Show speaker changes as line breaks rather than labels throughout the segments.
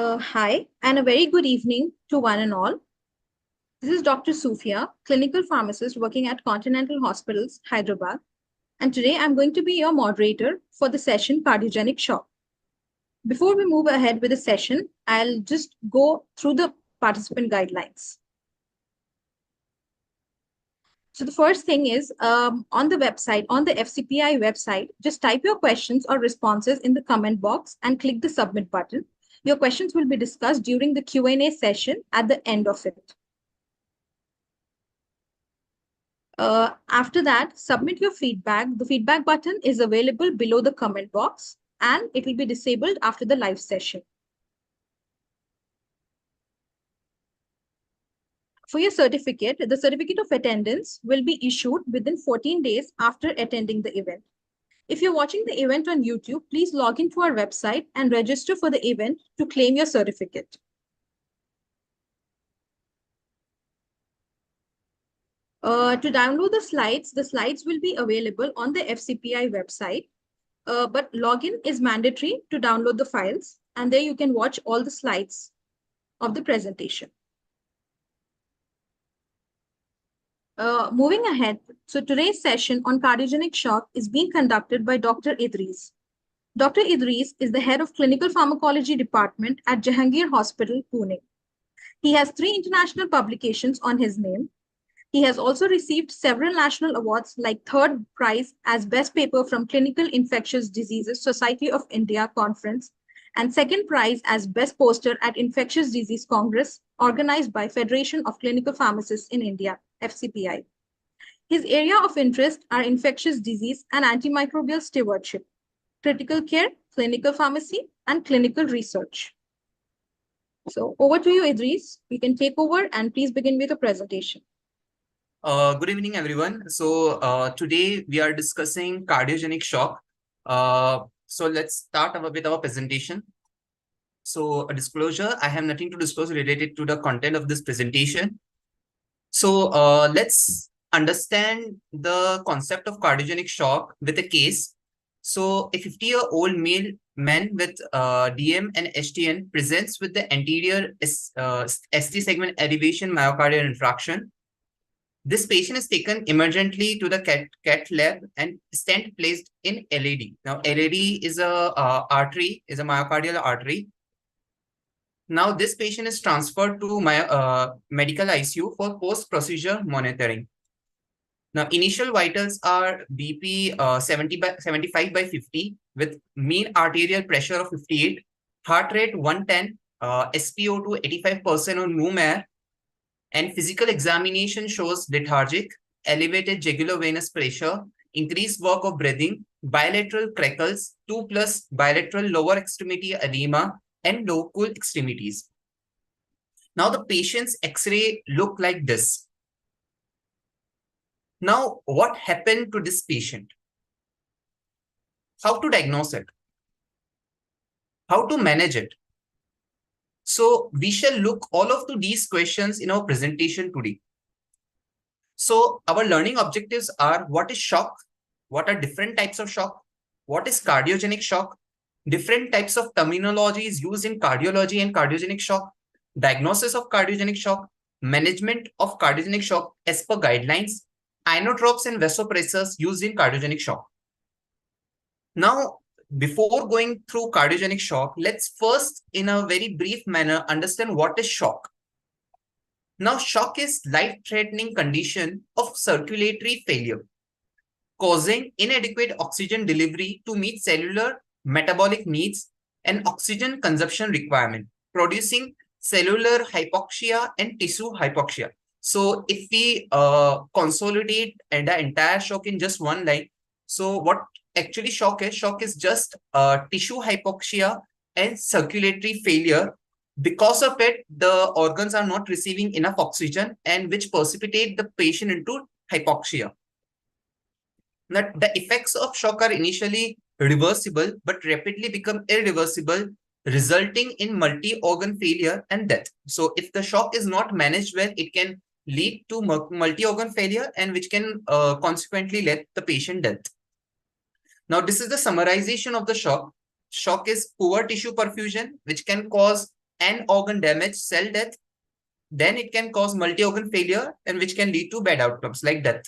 Hi, and a very good evening to one and all. This is Dr. Sufia, clinical pharmacist working at Continental Hospitals, Hyderabad. And today I'm going to be your moderator for the session Cardiogenic Shock. Before we move ahead with the session, I'll just go through the participant guidelines. So the first thing is on the website, on the FCPI website, just type your questions or responses in the comment box and click the submit button. Your questions will be discussed during the Q&A session at the end of it. After that, submit your feedback. The feedback button is available below the comment box and it will be disabled after the live session. For your certificate, the certificate of attendance will be issued within 14 days after attending the event. If you're watching the event on YouTube, please log into our website and register for the event to claim your certificate. To download the slides will be available on the FCPI website, but login is mandatory to download the files, and there you can watch all the slides of the presentation. Moving ahead, so today's session on cardiogenic shock is being conducted by Dr. Idris. Dr. Idris is the head of clinical pharmacology department at Jahangir Hospital, Pune. He has 3 international publications on his name. He has also received several national awards like 3rd prize as best paper from Clinical Infectious Diseases Society of India conference and 2nd prize as best poster at Infectious Disease Congress organized by Federation of Clinical Pharmacists in India, FCPI. His area of interest are infectious disease and antimicrobial stewardship, critical care, clinical pharmacy, and clinical research. So over to you, Idris. You can take over and please begin with the presentation.
Good evening, everyone. So today we are discussing cardiogenic shock. So let's start with our presentation. So a disclosure, I have nothing to disclose related to the content of this presentation. So let's understand the concept of cardiogenic shock with a case. So a 50-year-old male man with DM and HTN presents with the anterior ST segment elevation myocardial infarction. This patient is taken emergently to the CAT lab and stent placed in LAD. Now, LAD is a myocardial artery. Now, this patient is transferred to medical ICU for post-procedure monitoring. Now, initial vitals are BP 75 by 50 with mean arterial pressure of 58, heart rate 110, SpO2 85% on room air, and physical examination shows lethargic, elevated jugular venous pressure, increased work of breathing, bilateral crackles, 2+ bilateral lower extremity edema, and local extremities. Now the patient's X-ray look like this. Now, what happened to this patient? How to diagnose it? How to manage it? So we shall look all of these questions in our presentation today. So our learning objectives are: what is shock? What are different types of shock? What is cardiogenic shock? Different types of terminologies used in cardiology and cardiogenic shock, diagnosis of cardiogenic shock, management of cardiogenic shock as per guidelines, inotropes and vasopressors used in cardiogenic shock. Now, before going through cardiogenic shock, let's first, in a very brief manner, understand what is shock. Now, shock is life-threatening condition of circulatory failure, causing inadequate oxygen delivery to meet cellular metabolic needs and oxygen consumption requirement, producing cellular hypoxia and tissue hypoxia. So if we consolidate the entire shock in just one line, so what actually shock is just tissue hypoxia and circulatory failure. Because of it, the organs are not receiving enough oxygen and which precipitate the patient into hypoxia. Now, the effects of shock are initially reversible but rapidly become irreversible, resulting in multi-organ failure and death. So if the shock is not managed well, it can lead to multi-organ failure and which can consequently let the patient death. Now, this is the summarization of the shock. Shock is poor tissue perfusion, which can cause end organ damage, cell death, then it can cause multi-organ failure and which can lead to bad outcomes like death.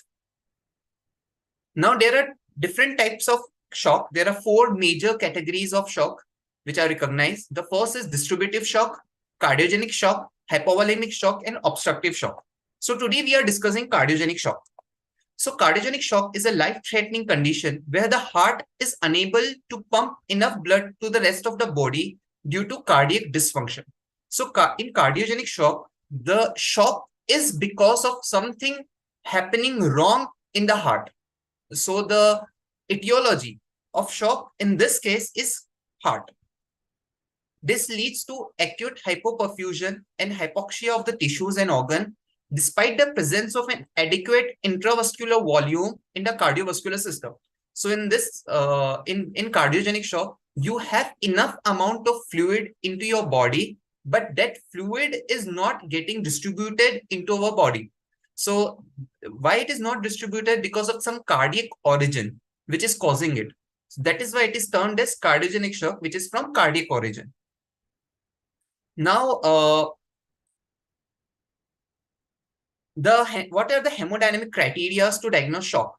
Now, there are different types of shock. There are 4 major categories of shock which are recognized. The first is distributive shock, cardiogenic shock, hypovolemic shock, and obstructive shock. So today we are discussing cardiogenic shock. So cardiogenic shock is a life-threatening condition where the heart is unable to pump enough blood to the rest of the body due to cardiac dysfunction. So in cardiogenic shock, the shock is because of something happening wrong in the heart. So the etiology of shock in this case is heart. This leads to acute hypoperfusion and hypoxia of the tissues and organ despite the presence of an adequate intravascular volume in the cardiovascular system. So in this, in cardiogenic shock, you have enough amount of fluid into your body, but that fluid is not getting distributed into our body. So why it is not distributed? Because of some cardiac origin, which is causing it. So that is why it is termed as cardiogenic shock, which is from cardiac origin. Now, what are the hemodynamic criteria to diagnose shock?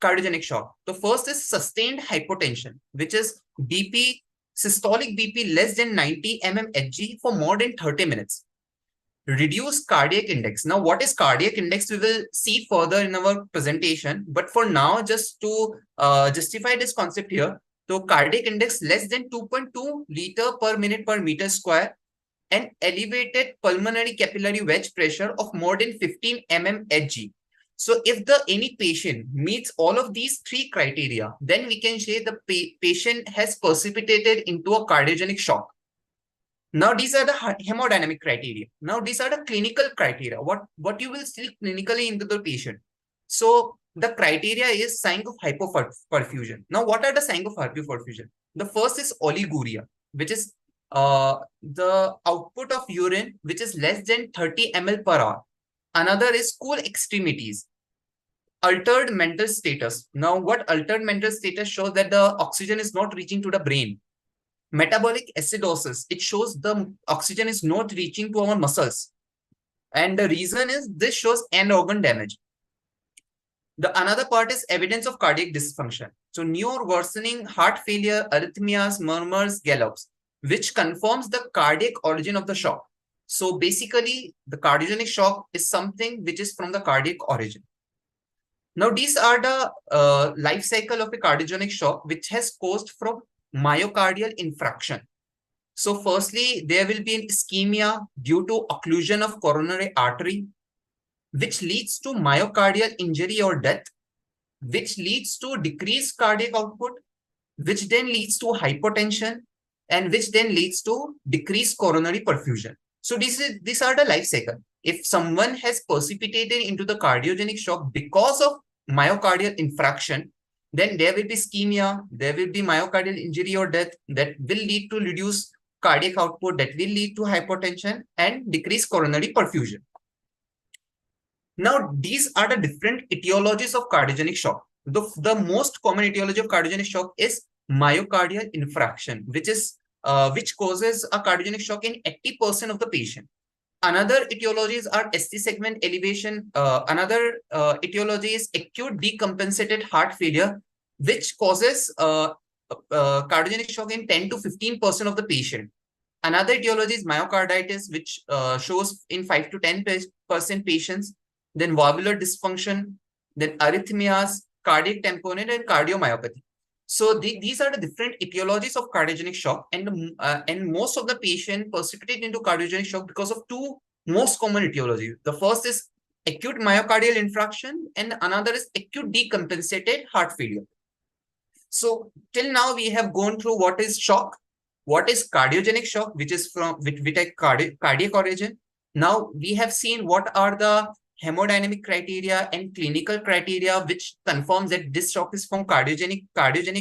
Cardiogenic shock. The first is sustained hypotension, which is BP, systolic BP less than 90 mmHg for more than 30 minutes. Reduced cardiac index. Now, what is cardiac index? We will see further in our presentation. But for now, just to justify this concept here, so cardiac index less than 2.2 liter per minute per meter square, and elevated pulmonary capillary wedge pressure of more than 15 mmHg. So if any patient meets all of these 3 criteria, then we can say the patient has precipitated into a cardiogenic shock. Now, these are the hemodynamic criteria. Now, these are the clinical criteria. What you will see clinically into the patient. So the criteria is sign of hypoperfusion. Now, what are the signs of hypoperfusion? The first is oliguria, which is the output of urine which is less than 30 ml per hour. Another is cool extremities. Altered mental status. Now, what altered mental status shows that the oxygen is not reaching to the brain. Metabolic acidosis. It shows the oxygen is not reaching to our muscles. And the reason is this shows end organ damage. The another part is evidence of cardiac dysfunction. So new or worsening heart failure, arrhythmias, murmurs, gallops, which confirms the cardiac origin of the shock. So basically, the cardiogenic shock is something which is from the cardiac origin. Now, these are the life cycle of a cardiogenic shock, which has caused from myocardial infarction. So firstly, there will be an ischemia due to occlusion of coronary artery, which leads to myocardial injury or death, which leads to decreased cardiac output, which then leads to hypotension, and which then leads to decreased coronary perfusion. So these are the life cycle. If someone has precipitated into the cardiogenic shock because of myocardial infarction, then there will be ischemia, there will be myocardial injury or death that will lead to reduced cardiac output, that will lead to hypotension and decreased coronary perfusion. Now, these are the different etiologies of cardiogenic shock. The most common etiology of cardiogenic shock is myocardial infarction, which causes a cardiogenic shock in 80% of the patient. Another etiologies are ST segment elevation. Another etiology is acute decompensated heart failure, which causes cardiogenic shock in 10 to 15% of the patient. Another etiology is myocarditis, which shows in 5 to 10% patients. Then valvular dysfunction, then arrhythmias, cardiac tamponade, and cardiomyopathy. So these are the different etiologies of cardiogenic shock, and most of the patient precipitate into cardiogenic shock because of 2 most common etiologies. The first is acute myocardial infarction, and another is acute decompensated heart failure. So till now we have gone through what is shock, what is cardiogenic shock, which is with a cardiac origin. Now we have seen what are the hemodynamic criteria and clinical criteria which confirms that this shock is from cardiogenic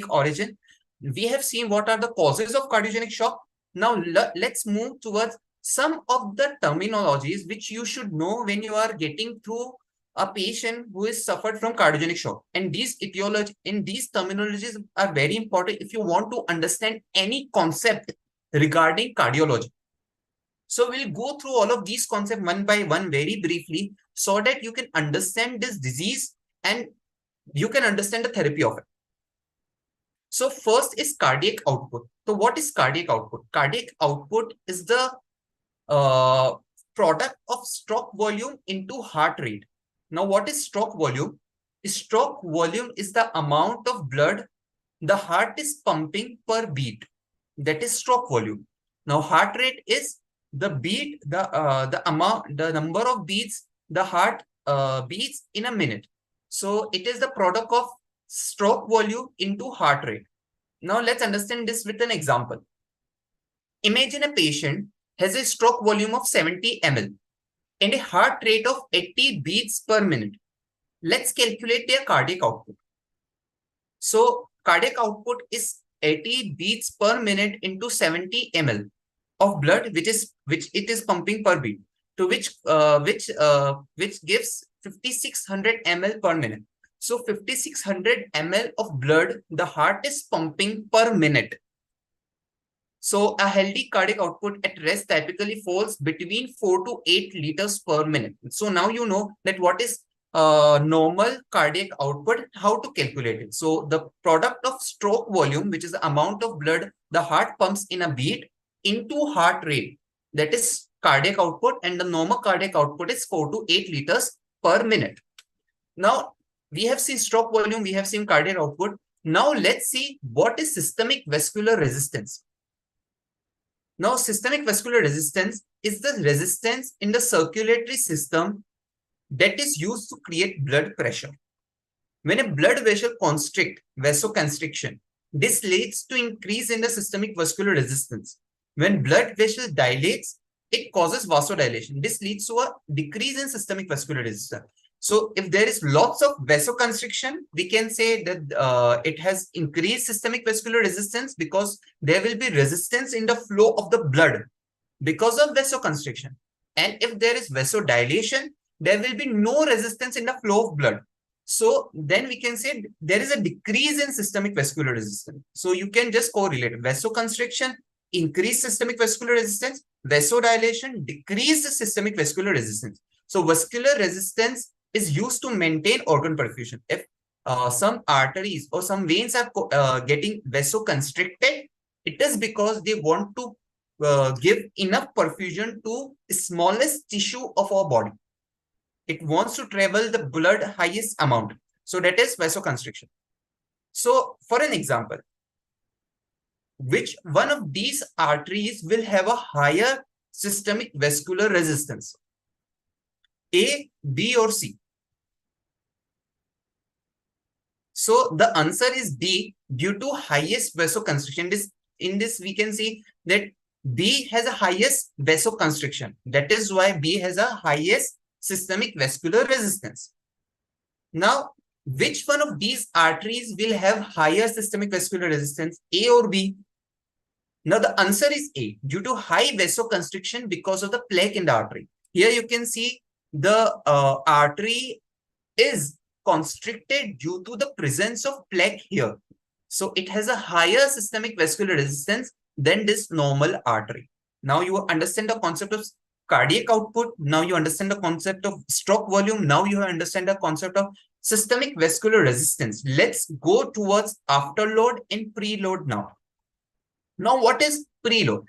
origin. We have seen what are the causes of cardiogenic shock. Now let's move towards some of the terminologies which you should know when you are getting through a patient who is suffered from cardiogenic shock. And these terminologies are very important if you want to understand any concept regarding cardiology. So we'll go through all of these concepts one by one very briefly so that you can understand this disease and you can understand the therapy of it. So first is cardiac output. So what is cardiac output? Cardiac output is the product of stroke volume into heart rate. Now, what is stroke volume? Stroke volume is the amount of blood the heart is pumping per beat. That is stroke volume. Now, heart rate is the beat, the amount, the number of beats the heart beats in a minute. So it is the product of stroke volume into heart rate. Now, let's understand this with an example. Imagine a patient has a stroke volume of 70 ml and a heart rate of 80 beats per minute. Let's calculate their cardiac output. So cardiac output is 80 beats per minute into 70 ml of blood, which it is pumping per beat, to which gives 5600 ml per minute. So 5600 ml of blood the heart is pumping per minute. So a healthy cardiac output at rest typically falls between 4 to 8 liters per minute. So now you know that what is normal cardiac output, how to calculate it. So the product of stroke volume, which is the amount of blood the heart pumps in a beat, into heart rate, that is cardiac output, and the normal cardiac output is 4 to 8 liters per minute. Now we have seen stroke volume, we have seen cardiac output. Now let's see what is systemic vascular resistance. Now, systemic vascular resistance is the resistance in the circulatory system that is used to create blood pressure. When a blood vessel constricts, vasoconstriction, this leads to increase in the systemic vascular resistance. When blood vessel dilates, it causes vasodilation. This leads to a decrease in systemic vascular resistance. So if there is lots of vasoconstriction, we can say that it has increased systemic vascular resistance because there will be resistance in the flow of the blood because of vasoconstriction. And if there is vasodilation, there will be no resistance in the flow of blood. So then we can say there is a decrease in systemic vascular resistance. So you can just correlate vasoconstriction, increase systemic vascular resistance, vasodilation, decrease the systemic vascular resistance. So vascular resistance is used to maintain organ perfusion. If some arteries or some veins are getting vasoconstricted, it is because they want to give enough perfusion to the smallest tissue of our body. It wants to travel the blood highest amount. So that is vasoconstriction. So for an example, which one of these arteries will have a higher systemic vascular resistance? A, B, or C? So the answer is B, due to highest vasoconstriction. In this, we can see that B has a highest vasoconstriction. That is why B has a highest systemic vascular resistance. Now, which one of these arteries will have higher systemic vascular resistance, A or B? Now, the answer is A, due to high vasoconstriction because of the plaque in the artery. Here you can see the artery is constricted due to the presence of plaque here. So it has a higher systemic vascular resistance than this normal artery. Now you understand the concept of cardiac output. Now you understand the concept of stroke volume. Now you understand the concept of systemic vascular resistance. Let's go towards afterload and preload now. Now what is preload?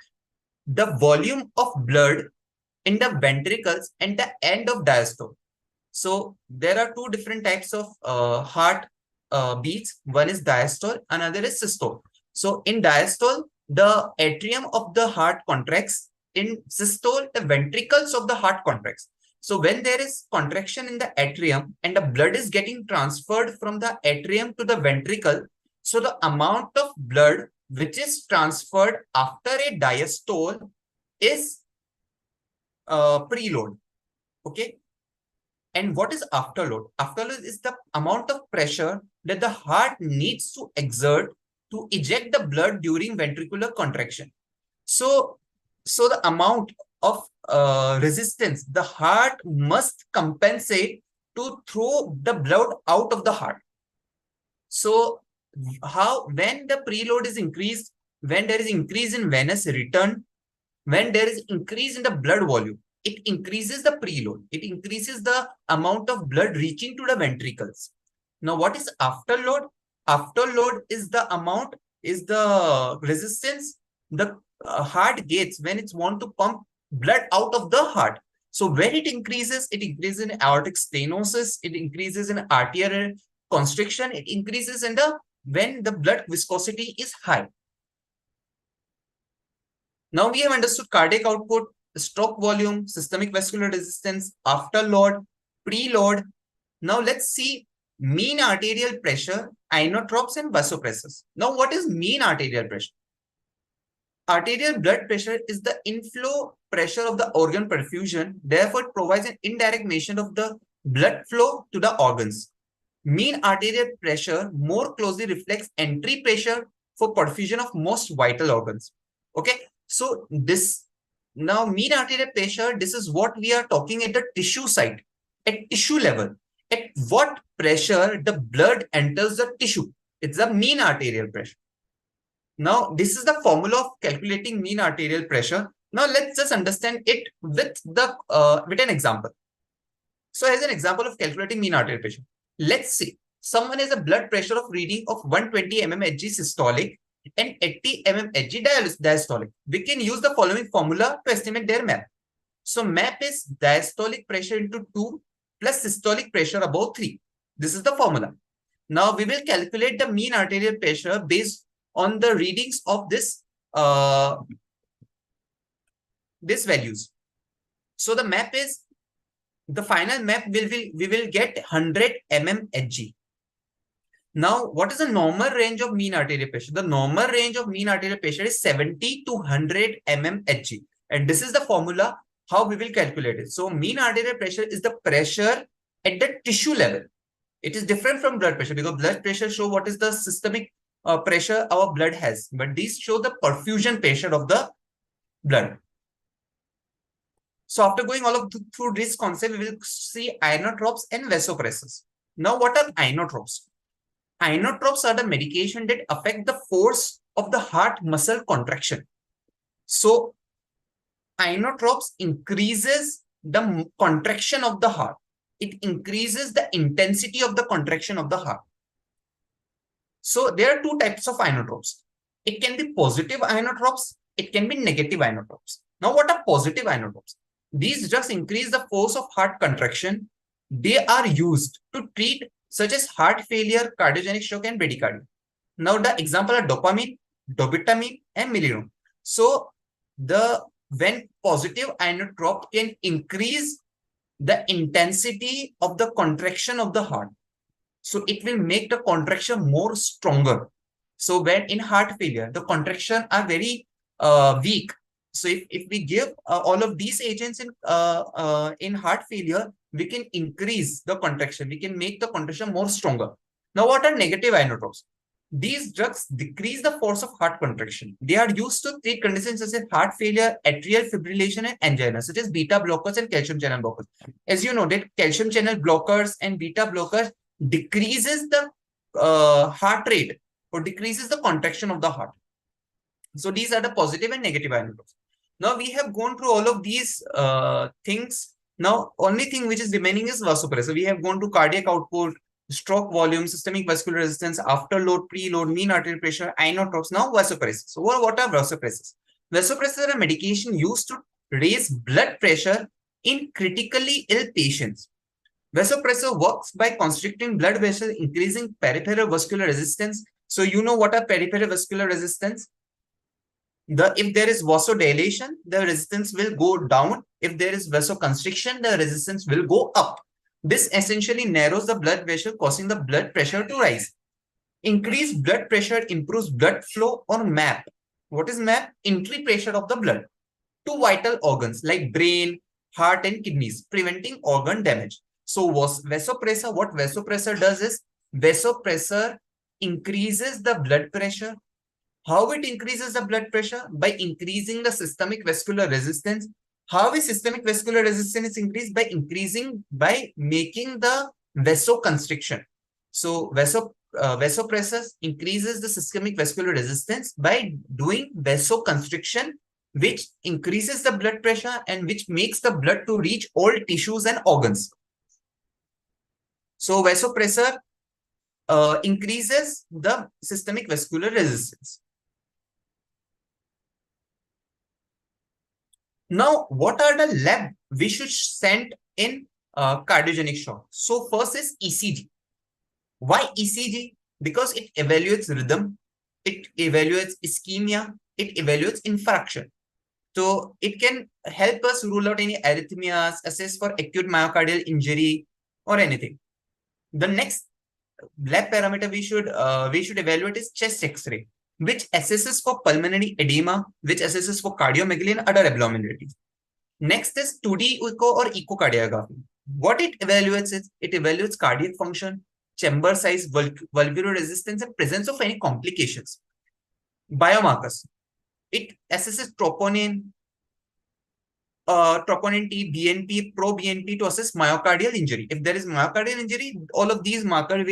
The volume of blood in the ventricles and the end of diastole. So there are two different types of heart beats. One is diastole, another is systole. So in diastole, the atrium of the heart contracts. In systole, the ventricles of the heart contracts. So when there is contraction in the atrium and the blood is getting transferred from the atrium to the ventricle, so the amount of blood which is transferred after a diastole is preload. Okay. And what is afterload? Afterload is the amount of pressure that the heart needs to exert to eject the blood during ventricular contraction. So the amount of resistance the heart must compensate to throw the blood out of the heart. So when the preload is increased, when there is increase in venous return, When there is increase in the blood volume, it increases the preload. It increases the amount of blood reaching to the ventricles. Now, what is afterload? Afterload is the amount, is the resistance the heart gets when it's want to pump blood out of the heart. So when it increases in aortic stenosis, it increases in arterial constriction, it increases in the when the blood viscosity is high. Now we have understood cardiac output, stroke volume, systemic vascular resistance, afterload, preload. Now let's see mean arterial pressure, inotropes and vasopressors. Now what is mean arterial pressure? Arterial blood pressure is the inflow pressure of the organ perfusion. Therefore, it provides an indirect measure of the blood flow to the organs. Mean arterial pressure more closely reflects entry pressure for perfusion of most vital organs. Okay, so this now mean arterial pressure, this is what we are talking at the tissue site, at tissue level. At what pressure the blood enters the tissue. It's the mean arterial pressure. Now, this is the formula of calculating mean arterial pressure. Now, let's just understand it with an example. So, as an example of calculating mean arterial pressure, let's say someone has a blood pressure of reading of 120 mmHg systolic and 80 mmHg diastolic. We can use the following formula to estimate their MAP. So, MAP is diastolic pressure into 2 plus systolic pressure above 3. This is the formula. Now, we will calculate the mean arterial pressure based on the readings of this values. So the MAP is, the final MAP we will get 100 mmHg. Now, what is the normal range of mean arterial pressure? The normal range of mean arterial pressure is 70 to 100 mmHg. And this is the formula how we will calculate it. So mean arterial pressure is the pressure at the tissue level. It is different from blood pressure because blood pressure show what is the systemic pressure our blood has, but these show the perfusion pressure of the blood. So after going through this concept, we will see inotropes and vasopressors. Now, what are inotropes? Inotropes are the medication that affect the force of the heart muscle contraction. So inotropes increases the contraction of the heart. It increases the intensity of the contraction of the heart. So there are two types of inotropes. It can be positive inotropes. It can be negative inotropes. Now, what are positive inotropes? These drugs increase the force of heart contraction. They are used to treat such as heart failure, cardiogenic shock, and bradycardia. Now, the example are dopamine, dobutamine, and milrinone. So, when positive inotrope can increase the intensity of the contraction of the heart. So it will make the contraction more stronger. So when in heart failure, the contraction are very weak. So if we give all of these agents in heart failure, we can increase the contraction. We can make the contraction more stronger. Now, what are negative inotropes? These drugs decrease the force of heart contraction. They are used to treat conditions such as heart failure, atrial fibrillation, and angina, such as beta blockers and calcium channel blockers. As you know, that calcium channel blockers and beta blockers decreases the heart rate or decreases the contraction of the heart. So these are the positive and negative inotropes. Now we have gone through all of these things. Now, only thing which is remaining is vasopressor. We have gone to cardiac output, stroke volume, systemic vascular resistance, afterload, preload, mean arterial pressure, inotropes. Now vasopressors. So what are vasopressors? Vasopressors are a medication used to raise blood pressure in critically ill patients. Vasopressor works by constricting blood vessels, increasing peripheral vascular resistance. So you know what are peripheral vascular resistance? If there is vasodilation, the resistance will go down. If there is vasoconstriction, the resistance will go up. This essentially narrows the blood vessel, causing the blood pressure to rise. Increased blood pressure improves blood flow or MAP. What is MAP? Entry pressure of the blood to vital organs like brain, heart, and kidneys, preventing organ damage. So vasopressor, what vasopressor does is, vasopressor increases the blood pressure. How it increases the blood pressure? By increasing the systemic vascular resistance. How is systemic vascular resistance increased? By making the vasoconstriction. So vasopressors increases the systemic vascular resistance by doing vasoconstriction, which increases the blood pressure and which makes the blood to reach all tissues and organs. So vasopressor increases the systemic vascular resistance. Now, what are the lab we should send in cardiogenic shock? So first is ECG. Why ECG? Because it evaluates rhythm, it evaluates ischemia, it evaluates infarction. So it can help us rule out any arrhythmias, assess for acute myocardial injury or anything. The next lab parameter we should evaluate is chest X-ray, which assesses for pulmonary edema, which assesses for cardiomegaly and other abnormalities. Next is 2D echo or echocardiography. What it evaluates is it evaluates cardiac function, chamber size, valvular resistance, and presence of any complications. Biomarkers. It assesses troponin, troponin T, BNP, pro-BNP to assess myocardial injury. If there is myocardial injury, all of these markers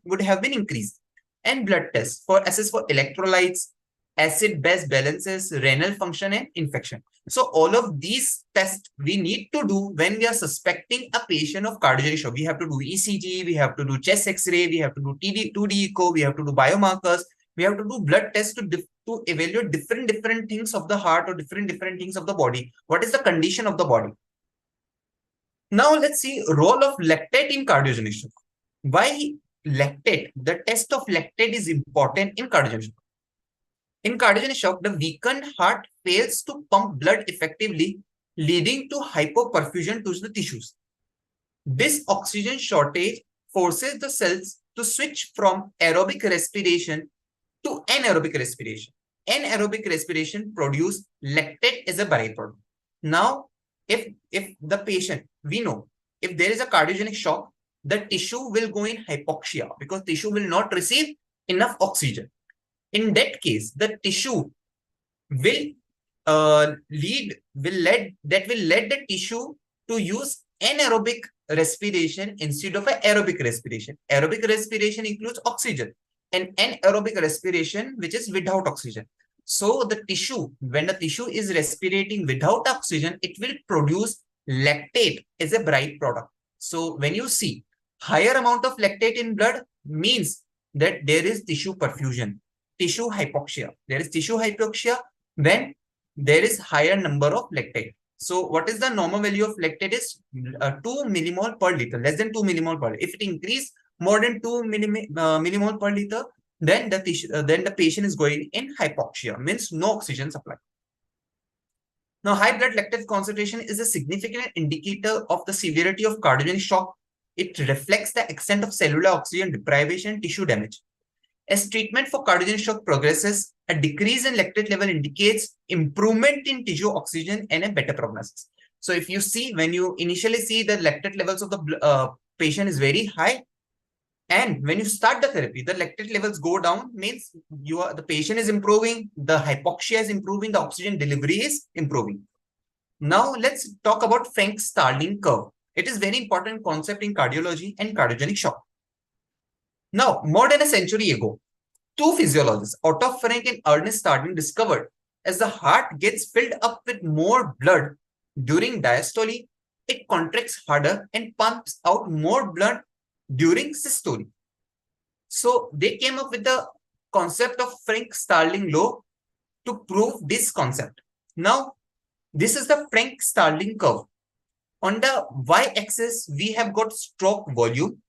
would have been increased. And blood tests for assess for electrolytes, acid-base balances, renal function, and infection. So all of these tests we need to do when we are suspecting a patient of cardiogenic shock. We have to do ECG, we have to do chest X-ray, we have to do 2D echo, we have to do biomarkers, we have to do blood tests to evaluate different things of the heart or different things of the body. What is the condition of the body? Now let's see role of lactate in cardiogenic shock. Why lactate? The test of lactate is important in cardiogenic shock. In cardiogenic shock, the weakened heart fails to pump blood effectively, leading to hypoperfusion to the tissues. This oxygen shortage forces the cells to switch from aerobic respiration to anaerobic respiration. Anaerobic respiration produces lactate as a byproduct. Now, if the patient, we know, if there is a cardiogenic shock, the tissue will go in hypoxia because tissue will not receive enough oxygen. In that case, the tissue will lead the tissue to use anaerobic respiration instead of aerobic respiration. Aerobic respiration includes oxygen, and anaerobic respiration, which is without oxygen. So the tissue, when the tissue is respirating without oxygen, it will produce lactate as a byproduct. So when you see higher amount of lactate in blood, means that there is tissue perfusion, tissue hypoxia. There is tissue hypoxia when there is higher number of lactate. So what is the normal value of lactate is 2 millimole per liter, less than 2 millimole per liter. If it increase more than 2 millimole per liter, then the patient is going in hypoxia, means no oxygen supply. Now, high blood lactate concentration is a significant indicator of the severity of cardiogenic shock. It reflects the extent of cellular oxygen deprivation and tissue damage. As treatment for cardiogenic shock progresses, a decrease in lactate level indicates improvement in tissue oxygen and a better prognosis. So if you see, when you initially see the lactate levels of the patient is very high, and when you start the therapy, the lactate levels go down, means the patient is improving, the hypoxia is improving, the oxygen delivery is improving. Now let's talk about Frank-Starling curve. It is very important concept in cardiology and cardiogenic shock. Now, more than a century ago, two physiologists, Otto Frank and Ernest Starling, discovered as the heart gets filled up with more blood during diastole, it contracts harder and pumps out more blood during systole. So they came up with the concept of Frank-Starling law to prove this concept. Now, this is the Frank-Starling curve. On the y-axis, we have got stroke volume.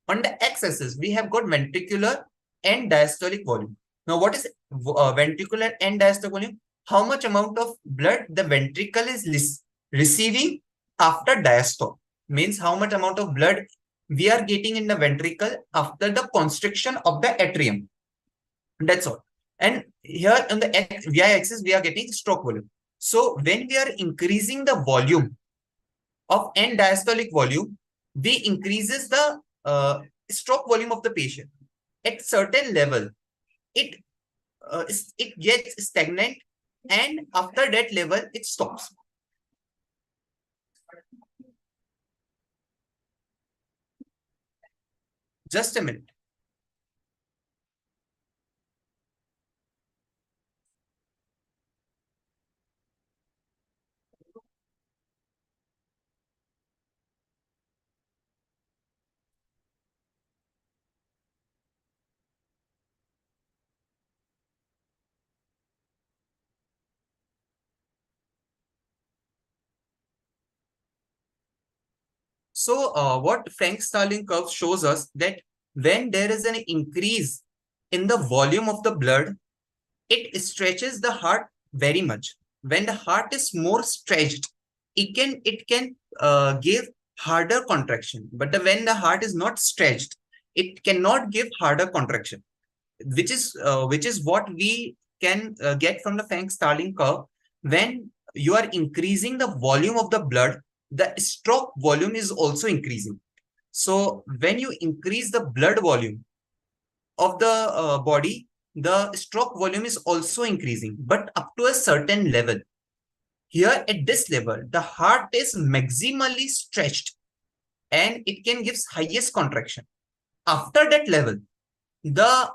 On the x-axis, we have got ventricular and diastolic volume. Now, what is ventricular and diastolic volume? How much amount of blood the ventricle is receiving after diastole. Means how much amount of blood we are getting in the ventricle after the constriction of the atrium. That's all. And here on the y-axis, we are getting stroke volume. So when we are increasing the volume of end diastolic volume, we increases the stroke volume of the patient. At certain level, it gets stagnant, and after that level, it stops. Just a minute. So what Frank-Starling curve shows us that when there is an increase in the volume of the blood, it stretches the heart very much. When the heart is more stretched, it can give harder contraction. But when the heart is not stretched, it cannot give harder contraction, which is what we can get from the Frank-Starling curve. When you are increasing the volume of the blood, the stroke volume is also increasing. So when you increase the blood volume of the body, the stroke volume is also increasing, but up to a certain level. Here at this level, the heart is maximally stretched and it can give highest contraction. After that level, the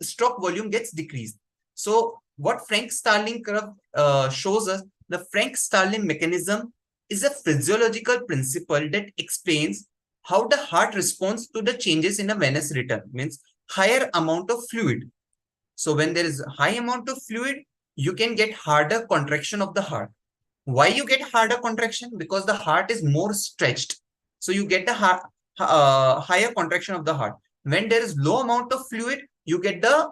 stroke volume gets decreased. So what Frank-Starling curve shows us, the Frank-Starling mechanism is a physiological principle that explains how the heart responds to the changes in a venous return, means higher amount of fluid. So when there is a high amount of fluid, you can get harder contraction of the heart. Why you get harder contraction? Because the heart is more stretched. So you get a higher contraction of the heart. When there is low amount of fluid, you get the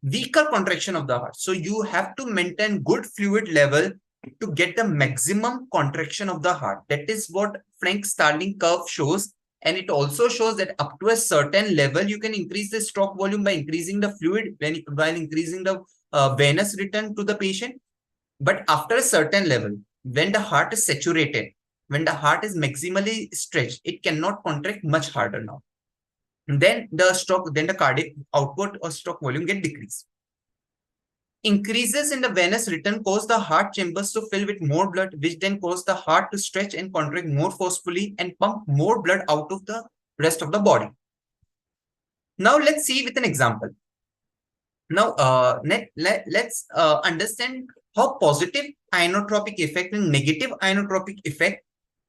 weaker contraction of the heart. So you have to maintain good fluid level to get the maximum contraction of the heart. That is what Frank-Starling curve shows. And it also shows that up to a certain level, you can increase the stroke volume by increasing the fluid while increasing the venous return to the patient. But after a certain level, when the heart is saturated, when the heart is maximally stretched, it cannot contract much harder now. And then the cardiac output or stroke volume get decreased. Increases in the venous return cause the heart chambers to fill with more blood, which then cause the heart to stretch and contract more forcefully and pump more blood out of the rest of the body. Now let's see with an example. Now let's understand how positive inotropic effect and negative inotropic effect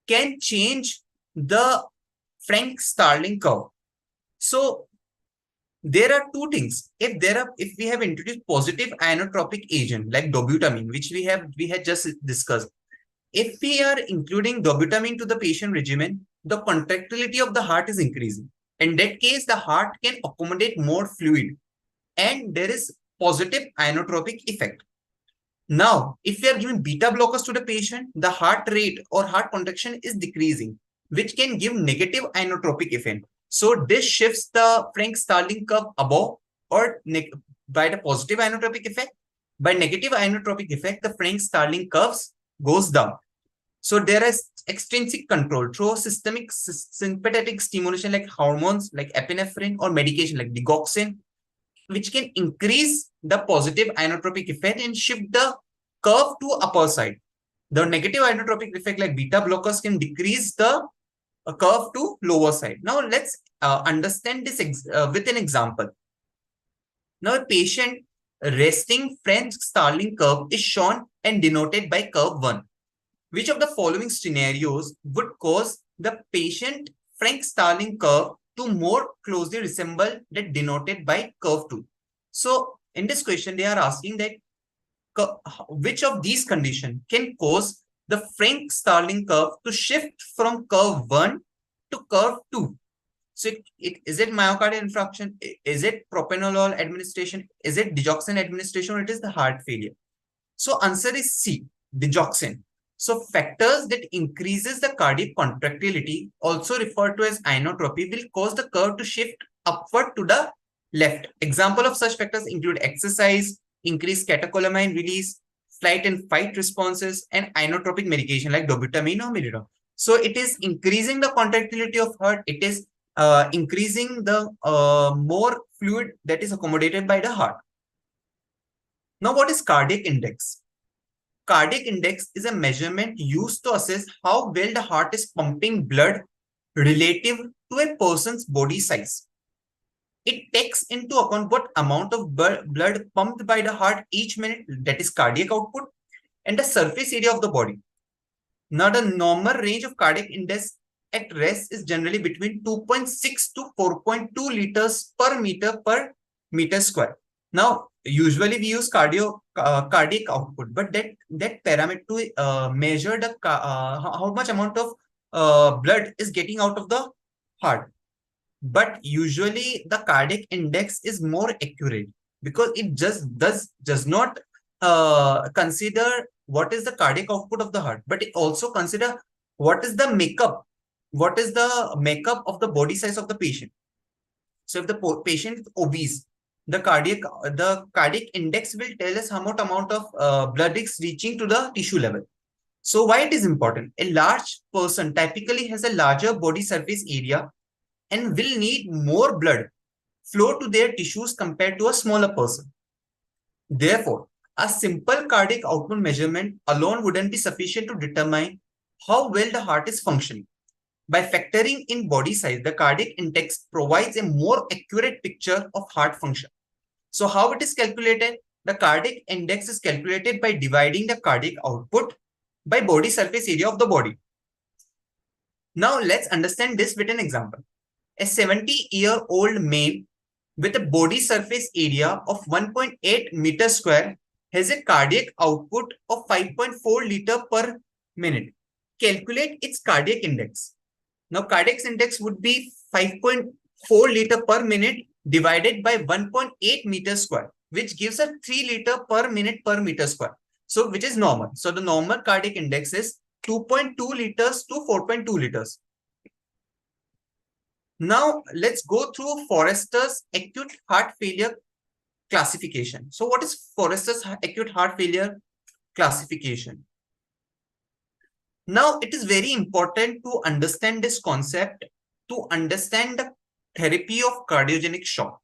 can change the Frank-Starling curve. So there are two things. If we have introduced positive inotropic agent like dobutamine, which we had just discussed, if we are including dobutamine to the patient regimen, the contractility of the heart is increasing. In that case, the heart can accommodate more fluid, and there is positive inotropic effect. Now, if we are giving beta blockers to the patient, the heart rate or heart contraction is decreasing, which can give negative inotropic effect. So this shifts the Frank-Starling curve above or by the positive inotropic effect. By negative inotropic effect, the Frank-Starling curves goes down. So there is extrinsic control through systemic sympathetic stimulation like hormones like epinephrine or medication like digoxin, which can increase the positive inotropic effect and shift the curve to upper side. The negative inotropic effect like beta blockers can decrease the curve to lower side. Now let's understand this with an example. Now a patient resting Frank-Starling curve is shown and denoted by curve 1. Which of the following scenarios would cause the patient Frank-Starling curve to more closely resemble that denoted by curve 2? So in this question, they are asking that which of these conditions can cause the Frank-Starling curve to shift from curve 1 to curve 2? So is it myocardial infarction? Is it propranolol administration? Is it digoxin administration? Or it is the heart failure? So answer is C, digoxin. So factors that increases the cardiac contractility, also referred to as inotropy, will cause the curve to shift upward to the left. Example of such factors include exercise, increased catecholamine release, flight and fight responses, and inotropic medication like dobutamine or milidol. So it is increasing the contractility of heart. It is increasing the more fluid that is accommodated by the heart. Now, what is cardiac index? Cardiac index is a measurement used to assess how well the heart is pumping blood relative to a person's body size. It takes into account what amount of blood pumped by the heart each minute, that is cardiac output, and the surface area of the body. Now, the normal range of cardiac index at rest is generally between 2.6 to 4.2 liters per meter square. Now, usually we use cardiac output, but that parameter to measure the how much amount of blood is getting out of the heart. But usually the cardiac index is more accurate because it just does not consider what is the cardiac output of the heart, but it also consider what is the makeup of the body size of the patient. So if the patient is obese, the cardiac index will tell us how much amount of blood is reaching to the tissue level. So why it is important? A large person typically has a larger body surface area and will need more blood flow to their tissues compared to a smaller person. Therefore, a simple cardiac output measurement alone wouldn't be sufficient to determine how well the heart is functioning. By factoring in body size, the cardiac index provides a more accurate picture of heart function. So how it is calculated? The cardiac index is calculated by dividing the cardiac output by body surface area of the body. Now let's understand this with an example. A 70-year-old male with a body surface area of 1.8 meter square has a cardiac output of 5.4 liter per minute. Calculate its cardiac index. Now, cardiac index would be 5.4 liter per minute divided by 1.8 meter square, which gives a 3 liter per minute per meter square. So, which is normal. So, the normal cardiac index is 2.2 liters to 4.2 liters. Now, let's go through Forrester's acute heart failure classification. So, what is Forrester's acute heart failure classification? Now, it is very important to understand this concept to understand the therapy of cardiogenic shock.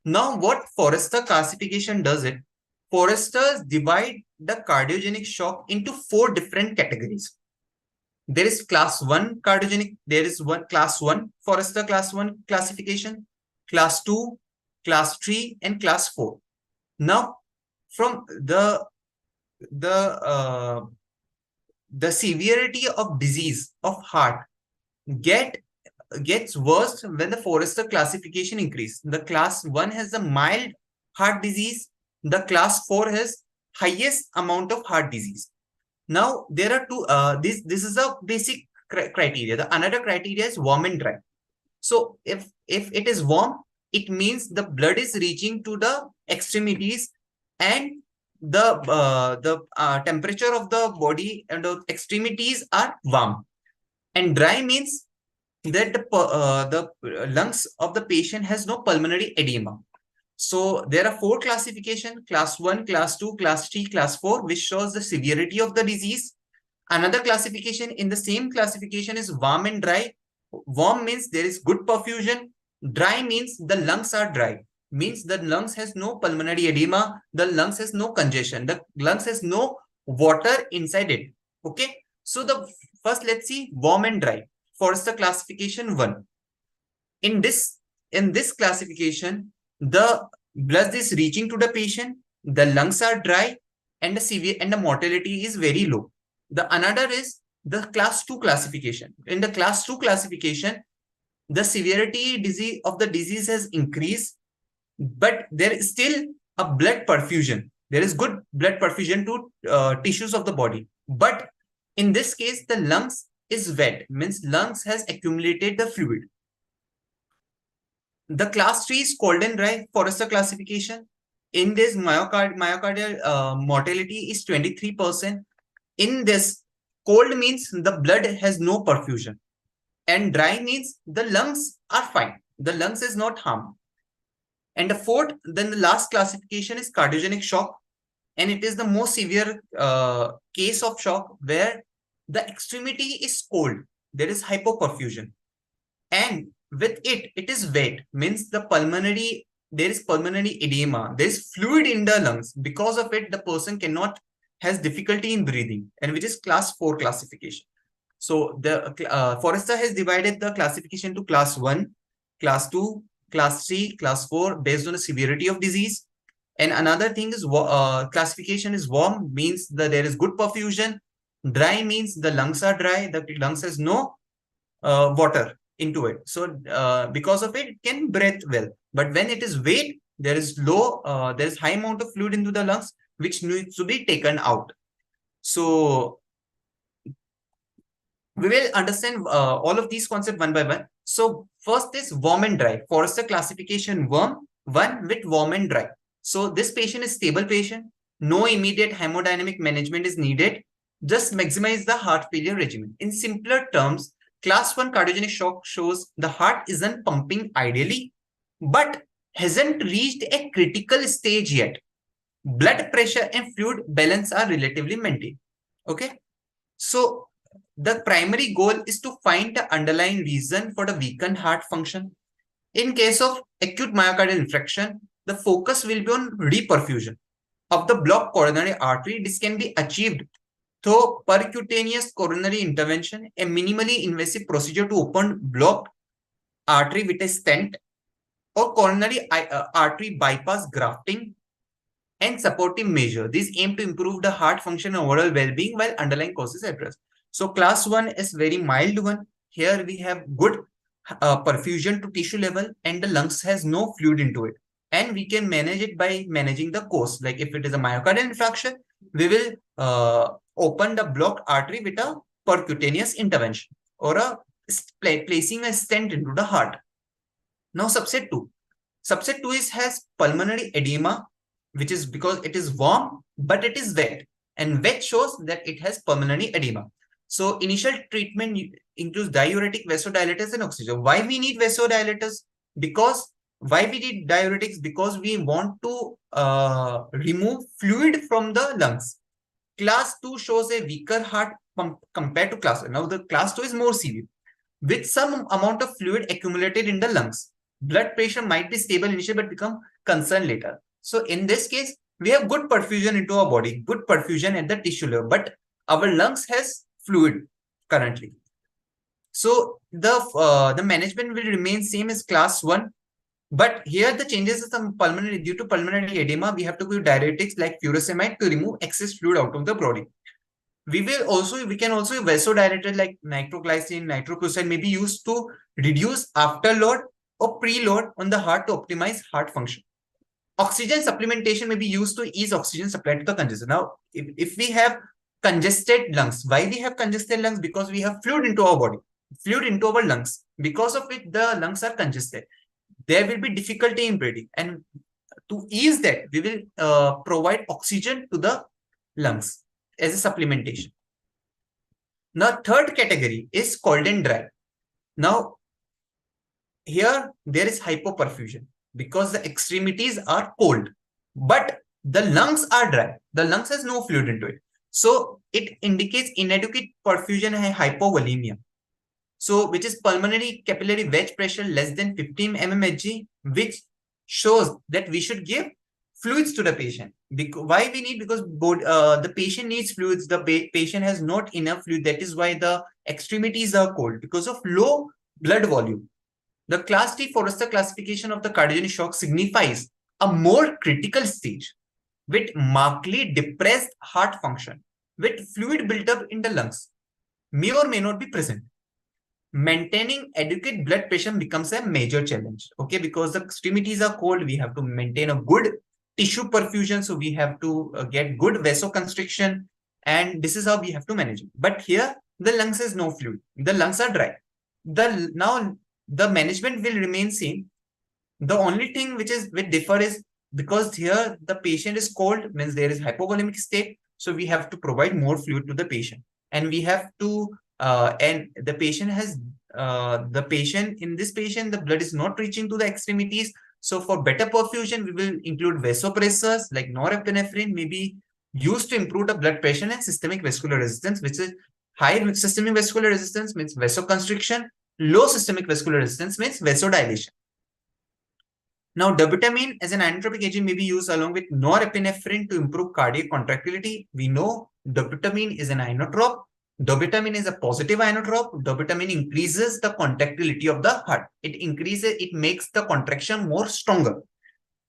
Now, what Forrester classification does it? Forrester divide the cardiogenic shock into 4 different categories. There is class 1 cardiogenic, there is class 1 Forrester class 1 classification, class 2, class 3, and class 4. Now, from the severity of disease of heart gets worse when the Forrester classification increase. The class 1 has the mild heart disease. The class 4 has highest amount of heart disease. Now, there are two, this is a basic criteria. The another criteria is warm and dry. So, if it is warm, it means the blood is reaching to the extremities and the temperature of the body and the extremities are warm. And dry means that the lungs of the patient has no pulmonary edema. So there are 4 classifications: class 1, class 2, class 3, class 4, which shows the severity of the disease. Another classification in the same classification is warm and dry. Warm means there is good perfusion. Dry means the lungs are dry. Means the lungs has no pulmonary edema. The lungs has no congestion. The lungs has no water inside it. Okay. So the first, let's see warm and dry. Forrester classification 1. In this classification, the blood is reaching to the patient, the lungs are dry, and the mortality is very low. The another is the class 2 classification. In the class 2 classification, the severity of the disease has increased, but there is still a blood perfusion. There is good blood perfusion to tissues of the body. But in this case, the lungs is wet, means lungs has accumulated the fluid. The class 3 is cold and dry Forrester classification. In this, myocardial mortality is 23%. In this, cold means the blood has no perfusion. And dry means the lungs are fine. The lungs is not harmed. And the fourth, then the last classification is cardiogenic shock. And it is the most severe case of shock where the extremity is cold. There is hypoperfusion. And with it is wet, means there is pulmonary edema. There is fluid in the lungs. Because of it, the person has difficulty in breathing, and which is class 4 classification. So the Forrester has divided the classification to class 1, class 2, class 3, class 4 based on the severity of disease. And another thing is classification is warm, means that there is good perfusion. Dry means the lungs are dry, the lungs has no water into it. So because of it can breathe well. But when it is wet, there is high amount of fluid into the lungs, which needs to be taken out. So We will understand all of these concepts one by one. So first is warm and dry. Forrester classification warm, one with warm and dry. So this patient is stable patient. No immediate hemodynamic management is needed. Just maximize the heart failure regimen. In simpler terms, class 1 cardiogenic shock shows the heart isn't pumping ideally, but hasn't reached a critical stage yet. Blood pressure and fluid balance are relatively maintained. Okay. So the primary goal is to find the underlying reason for the weakened heart function. In case of acute myocardial infarction, the focus will be on reperfusion of the blocked coronary artery. This can be achieved through percutaneous coronary intervention, a minimally invasive procedure to open blocked artery with a stent, or coronary artery bypass grafting and supportive measure. These aim to improve the heart function and overall well-being while underlying causes addressed. So class 1 is very mild one. Here we have good perfusion to tissue level and the lungs has no fluid into it. And we can manage it by managing the cause. Like if it is a myocardial infarction, we will open the blocked artery with a percutaneous intervention or placing a stent into the heart. Now subset 2. Subset 2 has pulmonary edema, which is because it is warm, but it is wet. And wet shows that it has pulmonary edema. So initial treatment includes diuretic, vasodilators, and oxygen. Why we need vasodilators? Why we need diuretics? Because we want to remove fluid from the lungs. Class 2 shows a weaker heart pump compared to class 1. Now the class 2 is more severe, with some amount of fluid accumulated in the lungs. Blood pressure might be stable initially but become concerned later. So in this case, we have good perfusion into our body, good perfusion at the tissue level, but our lungs has fluid currently. So the management will remain same as class 1, but here the changes is some pulmonary, due to pulmonary edema, we have to give diuretics like furosemide to remove excess fluid out of the body. We can also vasodilator like nitroglycerin, nitroglycerin may be used to reduce afterload or preload on the heart to optimize heart function. Oxygen supplementation may be used to ease oxygen supply to the congestion. Now, if we have congested lungs, why we have congested lungs? Because we have fluid into our body, fluid into our lungs, because of which the lungs are congested. There will be difficulty in breathing, and to ease that, we will provide oxygen to the lungs as a supplementation. Now, third category is cold and dry. Now, here there is hypoperfusion because the extremities are cold, but the lungs are dry. The lungs has no fluid into it. So it indicates inadequate perfusion and hypovolemia. So which is pulmonary capillary wedge pressure less than 15 mmHg, which shows that we should give fluids to the patient. Why we need? Because the patient needs fluids. The patient has not enough fluid. That is why the extremities are cold because of low blood volume. The class T Forrester classification of the cardiogenic shock signifies a more critical stage with markedly depressed heart function, with fluid built up in the lungs, may or may not be present. Maintaining adequate blood pressure becomes a major challenge. Okay, because the extremities are cold, we have to maintain a good tissue perfusion. So we have to get good vasoconstriction, and this is how we have to manage it. But here, the lungs has no fluid. The lungs are dry. Now the management will remain same. The only thing which differ is because here the patient is cold, means there is hypovolemic state. So we have to provide more fluid to the patient, and we have to and the patient has in this patient, the blood is not reaching to the extremities. So for better perfusion, we will include vasopressors like norepinephrine may be used to improve the blood pressure and systemic vascular resistance, which is high systemic vascular resistance means vasoconstriction, low systemic vascular resistance means vasodilation. Now, dobutamine as an inotropic agent may be used along with norepinephrine to improve cardiac contractility. We know dobutamine is an inotrope. Dobutamine is a positive inotrope. Dobutamine increases the contractility of the heart. It makes the contraction more stronger.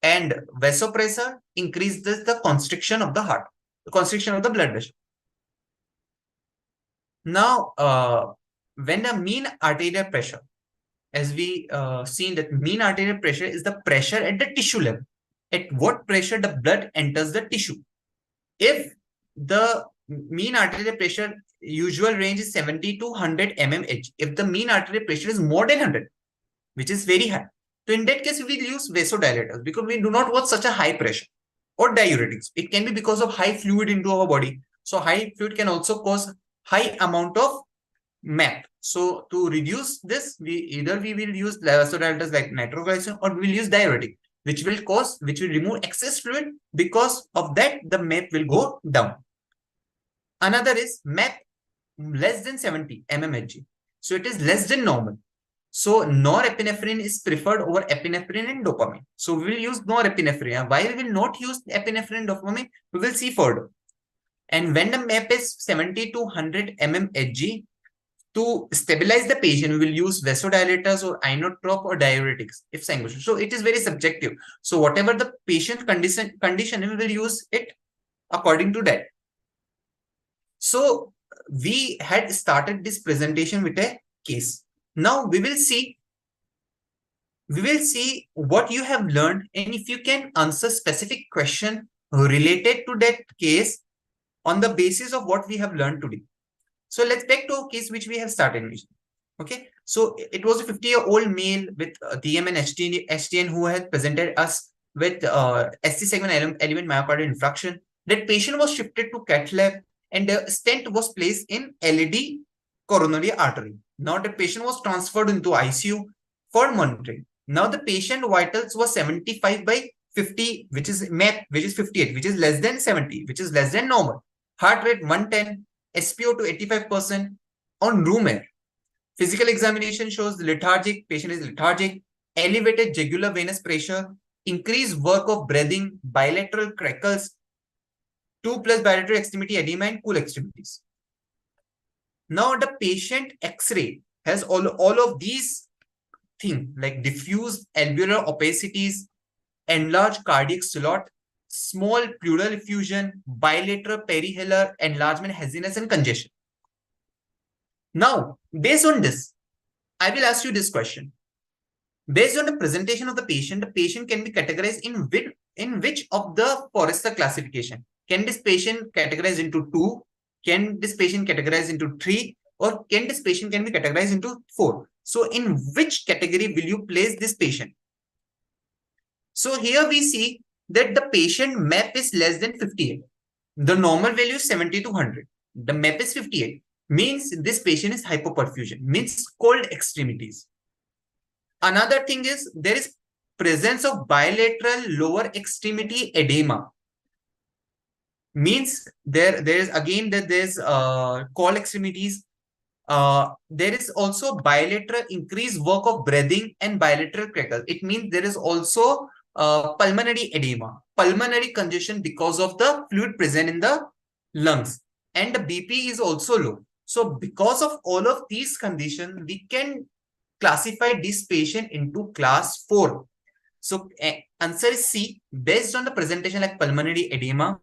And vasopressor increases the constriction of the heart, the constriction of the blood vessel. Now, when the mean arterial pressure, as we seen that mean arterial pressure is the pressure at the tissue level. At what pressure the blood enters the tissue. If the mean arterial pressure usual range is 70 to 100 mmHg. If the mean arterial pressure is more than 100, which is very high, so in that case, we will use vasodilators because we do not want such a high pressure, or diuretics. It can be because of high fluid into our body. So high fluid can also cause high amount of MAP. So to reduce this, we will use vasodilators like nitroglycerin, or we will use diuretic, which will remove excess fluid. Because of that, the MAP will go down. Another is MAP less than 70 mmHg. So it is less than normal. So norepinephrine is preferred over epinephrine and dopamine. So we will use norepinephrine. Why we will not use epinephrine and dopamine? We will see further. And when the MAP is 70 to 100 mmHg, to stabilize the patient, we will use vasodilators or inotrope or diuretics if sanguine. So it is very subjective. So whatever the patient condition, we will use it according to that. So we had started this presentation with a case. Now we will see what you have learned, and if you can answer specific question related to that case on the basis of what we have learned today. So let's back to a case which we have started. Okay, so it was a 50-year-old male with DM and HTN who had presented us with ST segment element myocardial infarction. That patient was shifted to cath lab, and the stent was placed in LED coronary artery. Now the patient was transferred into ICU for monitoring. Now the patient vitals was 75 by 50, which is MAP, which is 58, which is less than 70, which is less than normal. Heart rate 110, SPO to 85% on room air. Physical examination shows lethargic, patient is lethargic, elevated jugular venous pressure, increased work of breathing, bilateral crackles, 2+ bilateral extremity edema and cool extremities. Now the patient X-ray has all of these things like diffuse alveolar opacities, enlarged cardiac slot, small pleural effusion, bilateral perihilar enlargement, haziness and congestion. Now, based on this, I will ask you this question. Based on the presentation of the patient can be categorized in which of the Forrester classification? Can this patient categorize into 2? Can this patient categorize into 3? Or can this patient can be categorized into 4? So in which category will you place this patient? So here we see that the patient MAP is less than 58. The normal value is 70 to 100. The MAP is 58. Means this patient is hypoperfusion, means cold extremities. Another thing is there is presence of bilateral lower extremity edema. Means there is again that there's cold extremities. There is also bilateral increased work of breathing and bilateral crackle. It means there is also pulmonary edema, pulmonary congestion because of the fluid present in the lungs, and the BP is also low. So because of all of these conditions, we can classify this patient into class 4. So answer is C. Based on the presentation like pulmonary edema,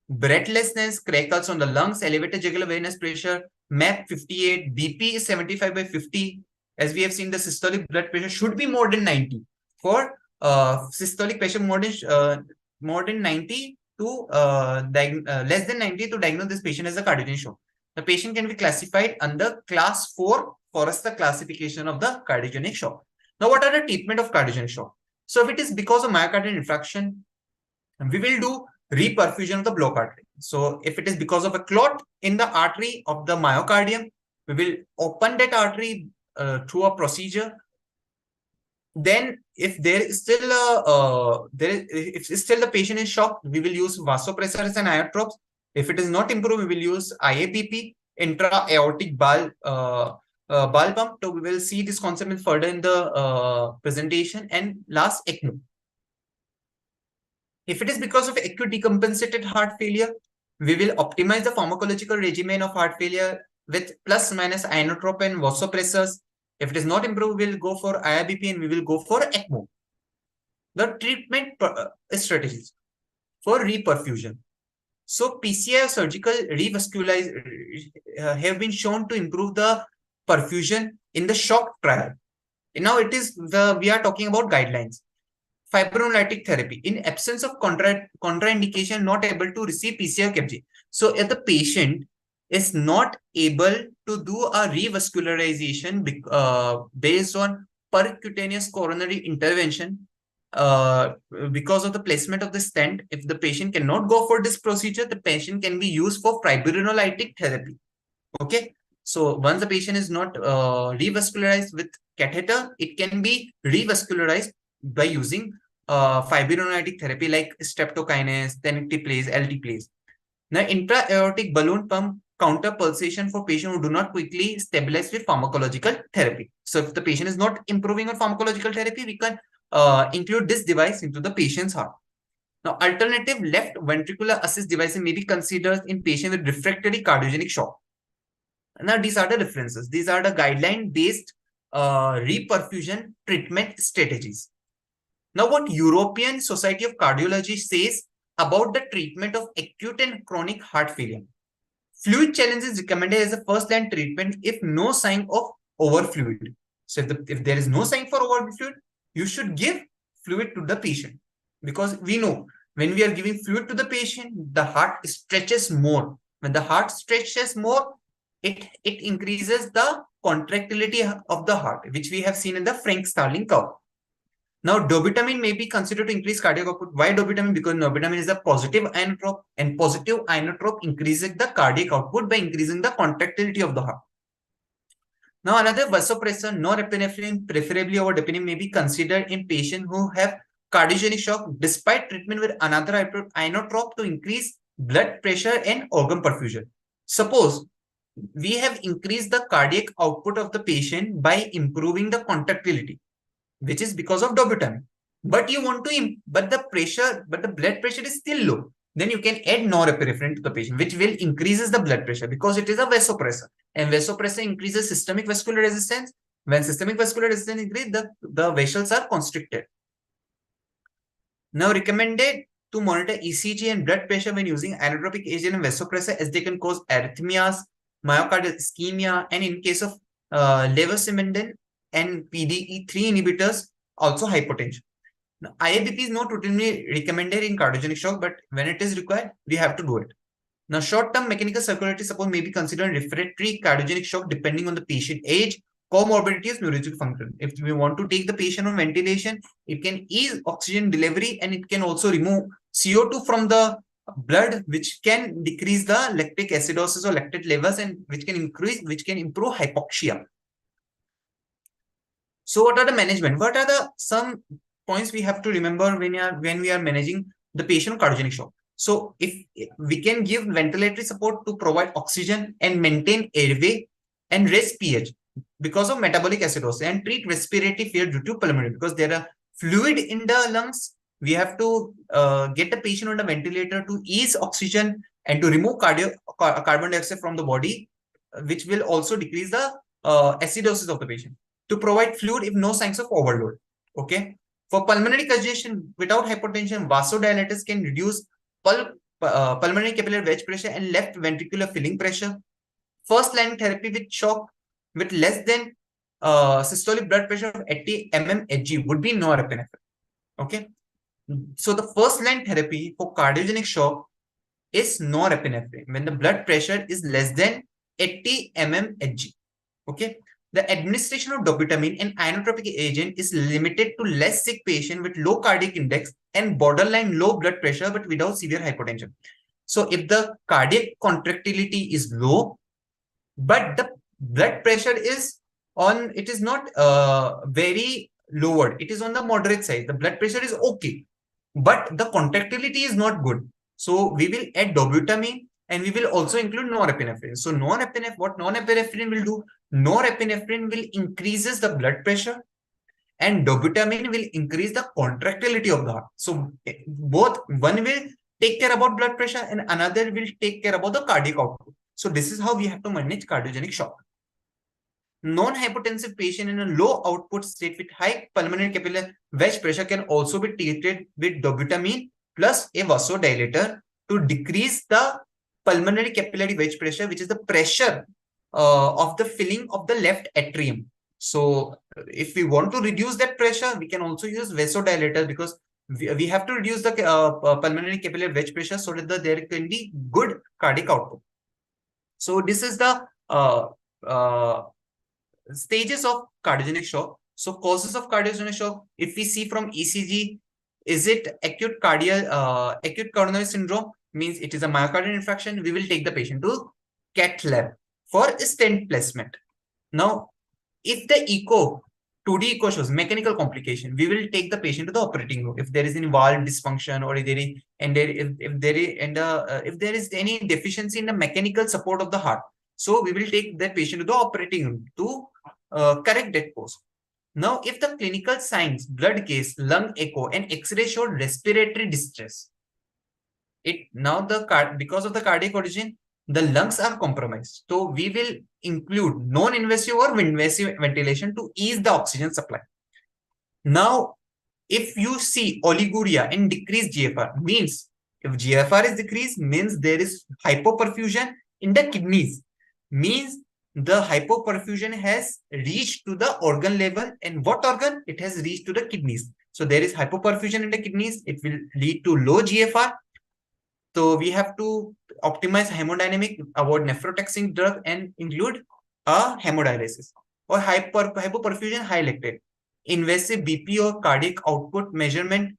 breathlessness, crackles on the lungs, elevated jugular venous pressure, MAP 58, BP is 75 by 50. As we have seen, the systolic blood pressure should be more than 90. For systolic pressure more than 90 to less than 90 to diagnose this patient as a cardiogenic shock. The patient can be classified under class 4 Forrester classification of the cardiogenic shock. Now, what are the treatment of cardiogenic shock? So if it is because of myocardial infarction, we will do reperfusion of the block artery. So if it is because of a clot in the artery of the myocardium, we will open that artery through a procedure. Then if there is still if still the patient is shocked, we will use vasopressors and inotropes. If it is not improved, we will use IABP, intra-aortic ball pump. So we will see this concept further in the presentation. And last, ECMO. If it is because of acute decompensated heart failure, we will optimize the pharmacological regimen of heart failure with plus minus inotrope and vasopressors. If it is not improved, we will go for IABP and we will go for ECMO. The treatment strategies for reperfusion. So PCI surgical revascularize have been shown to improve the perfusion in the shock trial. Now it is we are talking about guidelines. Fibrinolytic therapy in absence of contraindication, not able to receive PCI CABG. So if the patient is not able to do a revascularization based on percutaneous coronary intervention because of the placement of the stent. If the patient cannot go for this procedure, the patient can be used for fibrinolytic therapy. Okay. So once the patient is not revascularized with catheter, it can be revascularized by using fibrinolytic therapy like streptokinase, tenecteplase, alteplase. Now, intra-aortic balloon pump counter pulsation for patients who do not quickly stabilize with pharmacological therapy. So if the patient is not improving on pharmacological therapy, we can include this device into the patient's heart. Now, alternative left ventricular assist devices may be considered in patients with refractory cardiogenic shock. Now, these are the references. These are the guideline-based reperfusion treatment strategies. Now, what European Society of Cardiology says about the treatment of acute and chronic heart failure. Fluid challenge is recommended as a first-line treatment if no sign of overfluid. So if there is no sign for overfluid, you should give fluid to the patient, because we know when we are giving fluid to the patient, the heart stretches more. When the heart stretches more, it increases the contractility of the heart, which we have seen in the Frank-Starling curve. Now, dobutamine may be considered to increase cardiac output. Why dobutamine? Because dobutamine is a positive inotrope, and positive inotrope increases the cardiac output by increasing the contractility of the heart. Now, another vasopressor, norepinephrine, preferably over dopamine, may be considered in patients who have cardiogenic shock despite treatment with another inotrope to increase blood pressure and organ perfusion. Suppose we have increased the cardiac output of the patient by improving the contractility, which is because of dobutamine. But you want to, but the blood pressure is still low. Then you can add norepinephrine to the patient, which will increases the blood pressure because it is a vasopressor. And vasopressor increases systemic vascular resistance. When systemic vascular resistance increases, the vessels are constricted. Now, recommended to monitor ECG and blood pressure when using inotropic agent and vasopressor, as they can cause arrhythmias, myocardial ischemia, and in case of levosimendan and PDE3 inhibitors, also hypotension. Now, IABP is not routinely recommended in cardiogenic shock, but when it is required, we have to do it. Now, short-term mechanical circulatory support may be considered refractory cardiogenic shock depending on the patient age, comorbidities, neurological function. If we want to take the patient on ventilation, it can ease oxygen delivery, and it can also remove CO2 from the blood, which can decrease the lactic acidosis or lactate levels, and which can improve hypoxia. So what are the management? What are the some points we have to remember when we are managing the patient cardiogenic shock? So if we can give ventilatory support to provide oxygen and maintain airway and raise pH because of metabolic acidosis, and treat respiratory failure due to pulmonary, because there are fluid in the lungs. We have to get the patient on the ventilator to ease oxygen and to remove carbon dioxide from the body, which will also decrease the acidosis of the patient. To provide fluid if no signs of overload. Okay. For pulmonary congestion without hypotension, vasodilators can reduce pulmonary capillary wedge pressure and left ventricular filling pressure. First line therapy with shock with less than systolic blood pressure of 80 mmHg would be norepinephrine. Okay. So the first line therapy for cardiogenic shock is norepinephrine when the blood pressure is less than 80 mmHg. Okay. The administration of dobutamine, an inotropic agent, is limited to less sick patient with low cardiac index and borderline low blood pressure, but without severe hypotension. So if the cardiac contractility is low, but the blood pressure is on, it is not very lowered. It is on the moderate side. The blood pressure is okay, but the contractility is not good. So we will add dobutamine, and we will also include norepinephrine. So what norepinephrine will do? Norepinephrine will increases the blood pressure, and dobutamine will increase the contractility of the heart. So both, one will take care about blood pressure and another will take care about the cardiac output. So this is how we have to manage cardiogenic shock. Non-hypotensive patient in a low output state with high pulmonary capillary wedge pressure can also be treated with dobutamine plus a vasodilator to decrease the pulmonary capillary wedge pressure, which is the pressure of the filling of the left atrium. So if we want to reduce that pressure, we can also use vasodilator, because we have to reduce the pulmonary capillary wedge pressure so that there can be good cardiac output. So this is the uh, stages of cardiogenic shock. So causes of cardiogenic shock, if we see from ECG, is it acute coronary syndrome? Means it is a myocardial infarction. We will take the patient to cath lab for stent placement. Now, if the echo 2D echo shows mechanical complication, we will take the patient to the operating room. If there is any valve dysfunction, or if there is if there is any deficiency in the mechanical support of the heart, so we will take that patient to the operating room to correct that cause. Now, if the clinical signs, blood case, lung echo, and X-ray showed respiratory distress, because of the cardiac origin, the lungs are compromised. So we will include non-invasive or invasive ventilation to ease the oxygen supply. Now, if you see oliguria and decreased GFR, means if GFR is decreased, means there is hypoperfusion in the kidneys, means the hypoperfusion has reached to the organ level. And what organ? It has reached to the kidneys. So there is hypoperfusion in the kidneys. It will lead to low GFR. So we have to optimize hemodynamic, avoid nephrotoxic drug, and include a hemodialysis or hypoperfusion, high lactate, invasive BP or cardiac output measurement,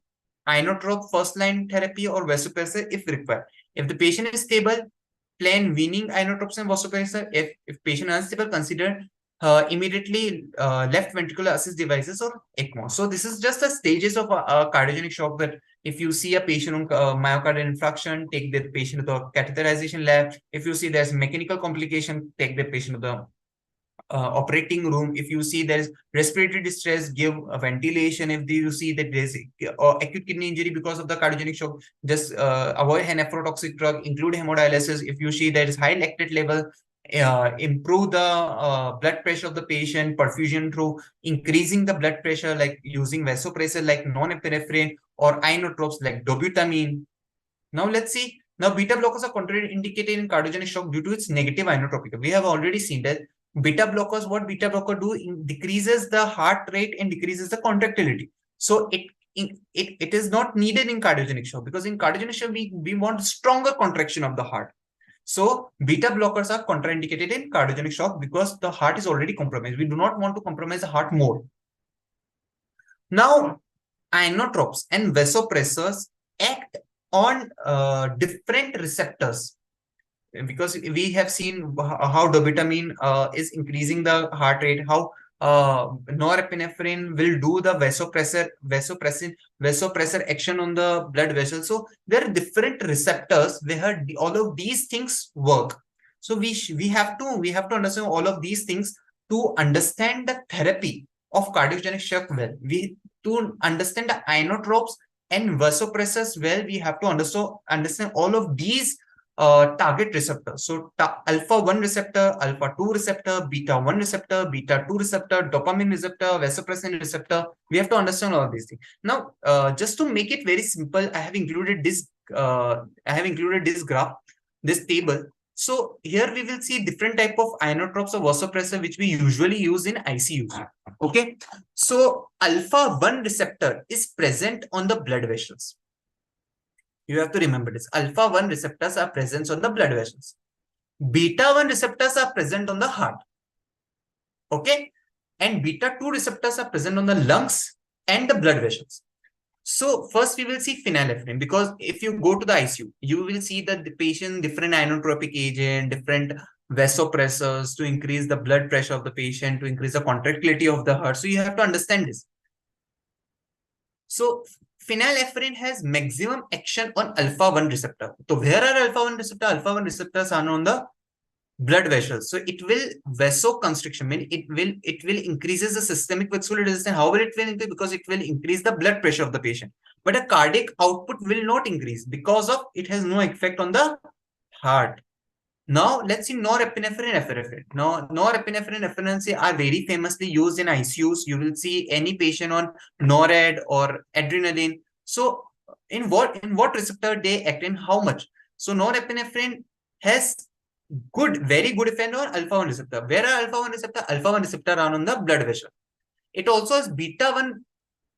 inotrope first line therapy or vasopressor if required. If the patient is stable, plan weaning inotropes and vasopressor. If patient unstable, consider immediately left ventricular assist devices or ECMO. So this is just the stages of cardiogenic shock. That if you see a patient on myocardial infarction, take the patient to the catheterization lab. If you see there's mechanical complication, take the patient to the operating room. If you see there is respiratory distress, give a ventilation. If you see that there is acute kidney injury because of the cardiogenic shock, just avoid nephrotoxic drug, include hemodialysis. If you see there is high lactate level, improve the blood pressure of the patient, perfusion through increasing the blood pressure, like using vasopressor like norepinephrine or inotropes like dobutamine. Now let's see. Now beta blockers are contraindicated in cardiogenic shock due to its negative inotropic. We have already seen that beta blockers, what beta blocker do, decreases the heart rate and decreases the contractility. So it is not needed in cardiogenic shock, because in cardiogenic shock we want stronger contraction of the heart. So beta blockers are contraindicated in cardiogenic shock because the heart is already compromised. We do not want to compromise the heart more. Now, inotropes and vasopressors act on different receptors, because we have seen how dobutamine is increasing the heart rate, how norepinephrine will do the vasopressor action on the blood vessels. So there are different receptors where all of these things work. So we have to understand all of these things to understand the therapy of cardiogenic shock well. To understand the inotropes and vasopressors well, we have to understand all of these target receptors. So alpha 1 receptor, alpha 2 receptor, beta 1 receptor, beta 2 receptor, dopamine receptor, vasopressin receptor. We have to understand all of these things. Now, just to make it very simple, I have included this graph, this table. So here we will see different type of inotropes or vasopressor which we usually use in ICU. Okay. So alpha 1 receptor is present on the blood vessels. You have to remember this. Alpha 1 receptors are present on the blood vessels. Beta 1 receptors are present on the heart. Okay. And beta 2 receptors are present on the lungs and the blood vessels. So first we will see phenylephrine, because if you go to the ICU, you will see that the patient different inotropic agent, different vasopressors to increase the blood pressure of the patient, to increase the contractility of the heart. So you have to understand this. So phenylephrine has maximum action on alpha 1 receptor. So where are alpha 1 receptor? Alpha 1 receptors are on the blood vessels. So it will vasoconstriction, mean it will increases the systemic vascular resistance. How will it will increase? Because it will increase the blood pressure of the patient. But a cardiac output will not increase because of it has no effect on the heart. Now let's see norepinephrine and epinephrine. Now norepinephrine and epinephrine are very famously used in ICUs. You will see any patient on NORAD or adrenaline. So in what receptor they act in, how much? So norepinephrine has very good effect on alpha 1 receptor. Where are alpha 1 receptor? Alpha 1 receptor are on the blood vessel. It also has beta 1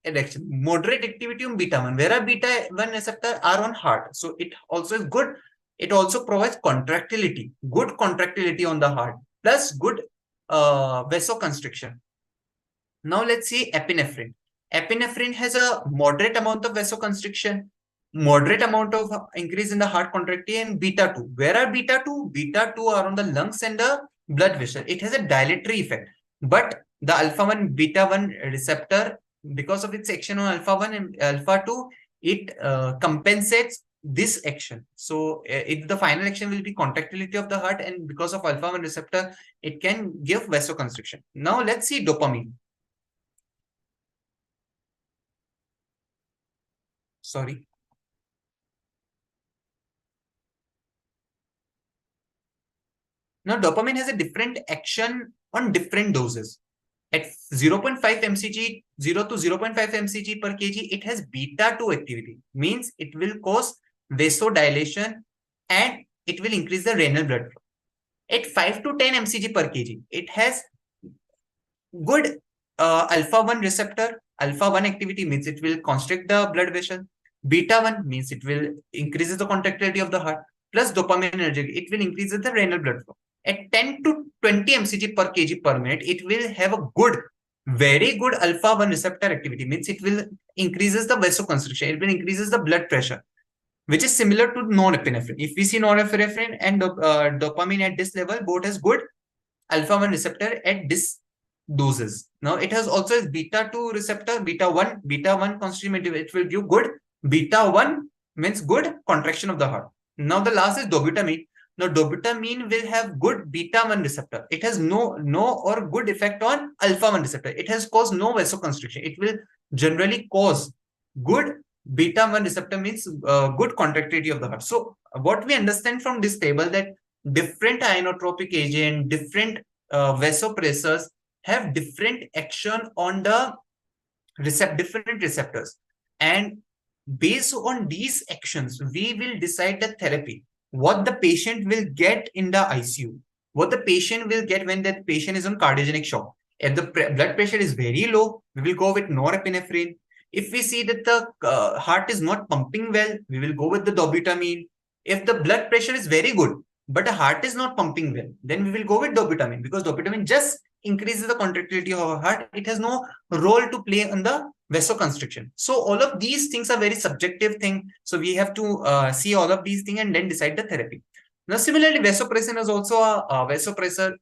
addiction, moderate activity on beta 1. Where are beta 1 receptor are on heart. So it also is good It also provides contractility, good contractility on the heart, plus good vasoconstriction. Now let's see epinephrine. Epinephrine has a moderate amount of vasoconstriction, moderate amount of increase in the heart contractility, and beta 2. Where are beta 2? Beta 2 are on the lungs and the blood vessel. It has a dilatory effect. But the alpha 1 beta 1 receptor, because of its action on alpha 1 and alpha 2, it compensates this action. So the final action will be contractility of the heart, and because of alpha 1 receptor, it can give vasoconstriction. Now let's see dopamine. Sorry. Now, dopamine has a different action on different doses. At 0.5 mcg, 0 to 0.5 mcg per kg, it has beta 2 activity. Means it will cause vasodilation and it will increase the renal blood flow. At 5 to 10 mcg per kg, it has good alpha 1 receptor. Alpha 1 activity means it will constrict the blood vessel. Beta 1 means it will increase the contractility of the heart. Plus dopaminergic, it will increase the renal blood flow. At 10 to 20 mcg per kg per minute, it will have a good, very good alpha 1 receptor activity. Means it will increases the vasoconstriction. It will increases the blood pressure, which is similar to norepinephrine. If we see norepinephrine and dopamine at this level, both has good alpha 1 receptor at this doses. Now it has also a beta 2 receptor, beta 1 constitutive. It will give good beta 1 means good contraction of the heart. Now the last is dobutamine. Now dobutamine will have good beta 1 receptor. It has no or good effect on alpha 1 receptor. It has caused no vasoconstriction. It will generally cause good beta 1 receptor means good contractility of the heart. So what we understand from this table that different inotropic agent, different vasopressors have different action on the different receptors, and based on these actions we will decide the therapy, what the patient will get in the ICU, what the patient will get when that patient is on cardiogenic shock. If the blood pressure is very low, we will go with norepinephrine. If we see that the heart is not pumping well, we will go with the dobutamine. If the blood pressure is very good but the heart is not pumping well, then we will go with dobutamine, because dobutamine just increases the contractility of our heart. It has no role to play on the vasoconstriction. So all of these things are very subjective thing. So we have to see all of these things and then decide the therapy. Now similarly, vasopressin is also a vasopressor.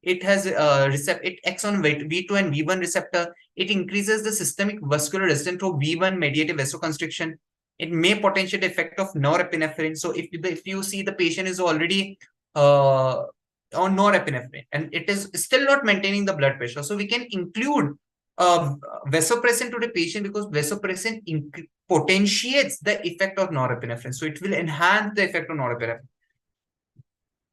It has it acts on V2 and V1 receptor. It increases the systemic vascular resistance to V1 mediated vasoconstriction. It may potentiate the effect of norepinephrine. So if you see the patient is already on norepinephrine and it is still not maintaining the blood pressure, so we can include vasopressin to the patient, because vasopressin potentiates the effect of norepinephrine. So it will enhance the effect of norepinephrine.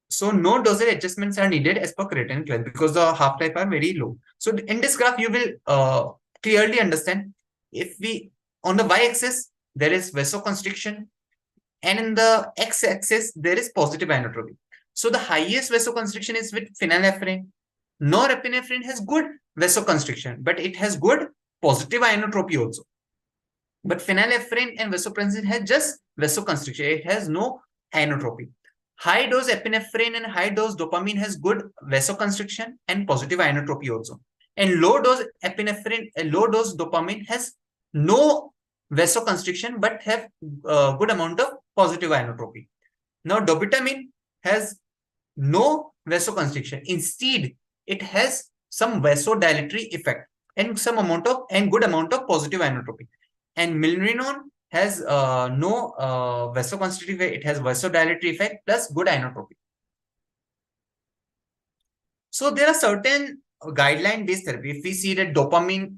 So no dosage adjustments are needed as per creatinine class because the half-life are very low. So in this graph, you will clearly understand, if we on the y-axis there is vasoconstriction, and in the x-axis there is positive inotropy. So the highest vasoconstriction is with phenylephrine. Norepinephrine has good vasoconstriction, but it has good positive inotropy also. But phenylephrine and vasopressin has just vasoconstriction. It has no inotropy. High dose epinephrine and high dose dopamine has good vasoconstriction and positive inotropy also. And low dose epinephrine, low dose dopamine has no vasoconstriction but have good amount of positive inotropy. Now dobutamine has no vasoconstriction. Instead, it has some vasodilatory effect and some amount of good amount of positive inotropy. And milrinone has no vasoconstrictive, it has vasodilatory effect plus good inotropy. So there are certain guideline-based therapy. If we see that dopamine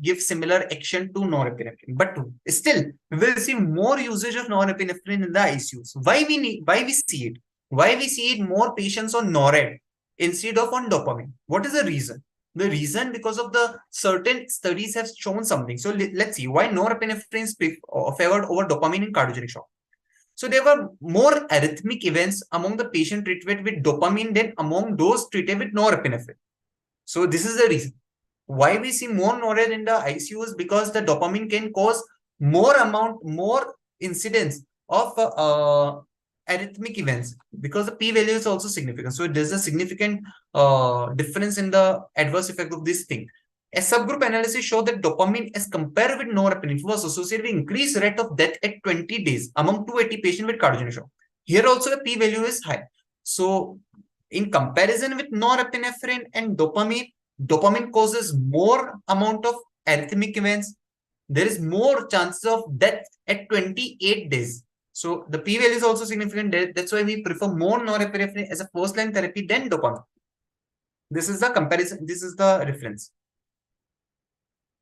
gives similar action to norepinephrine, but still we will see more usage of norepinephrine in the ICUs. Why we see it? Why we see it more patients on nored instead of on dopamine? What is the reason? The reason, because of the certain studies have shown something. So let's see why norepinephrine is favored over dopamine in cardiogenic shock. So there were more arrhythmic events among the patient treated with dopamine than among those treated with norepinephrine. So this is the reason why we see more nored in the ICUs, because the dopamine can cause more incidence of arrhythmic events because the p-value is also significant. So there's a significant difference in the adverse effect of this thing. A subgroup analysis showed that dopamine as compared with norepinephrine was associated with increased rate of death at 20 days among 280 patients with cardiogenic shock. Here also the p-value is high. So in comparison with norepinephrine and dopamine causes more amount of arrhythmic events. There is more chances of death at 28 days. So the p-value is also significant. That's why we prefer more norepinephrine as a first-line therapy than dopamine. This is the comparison. This is the reference.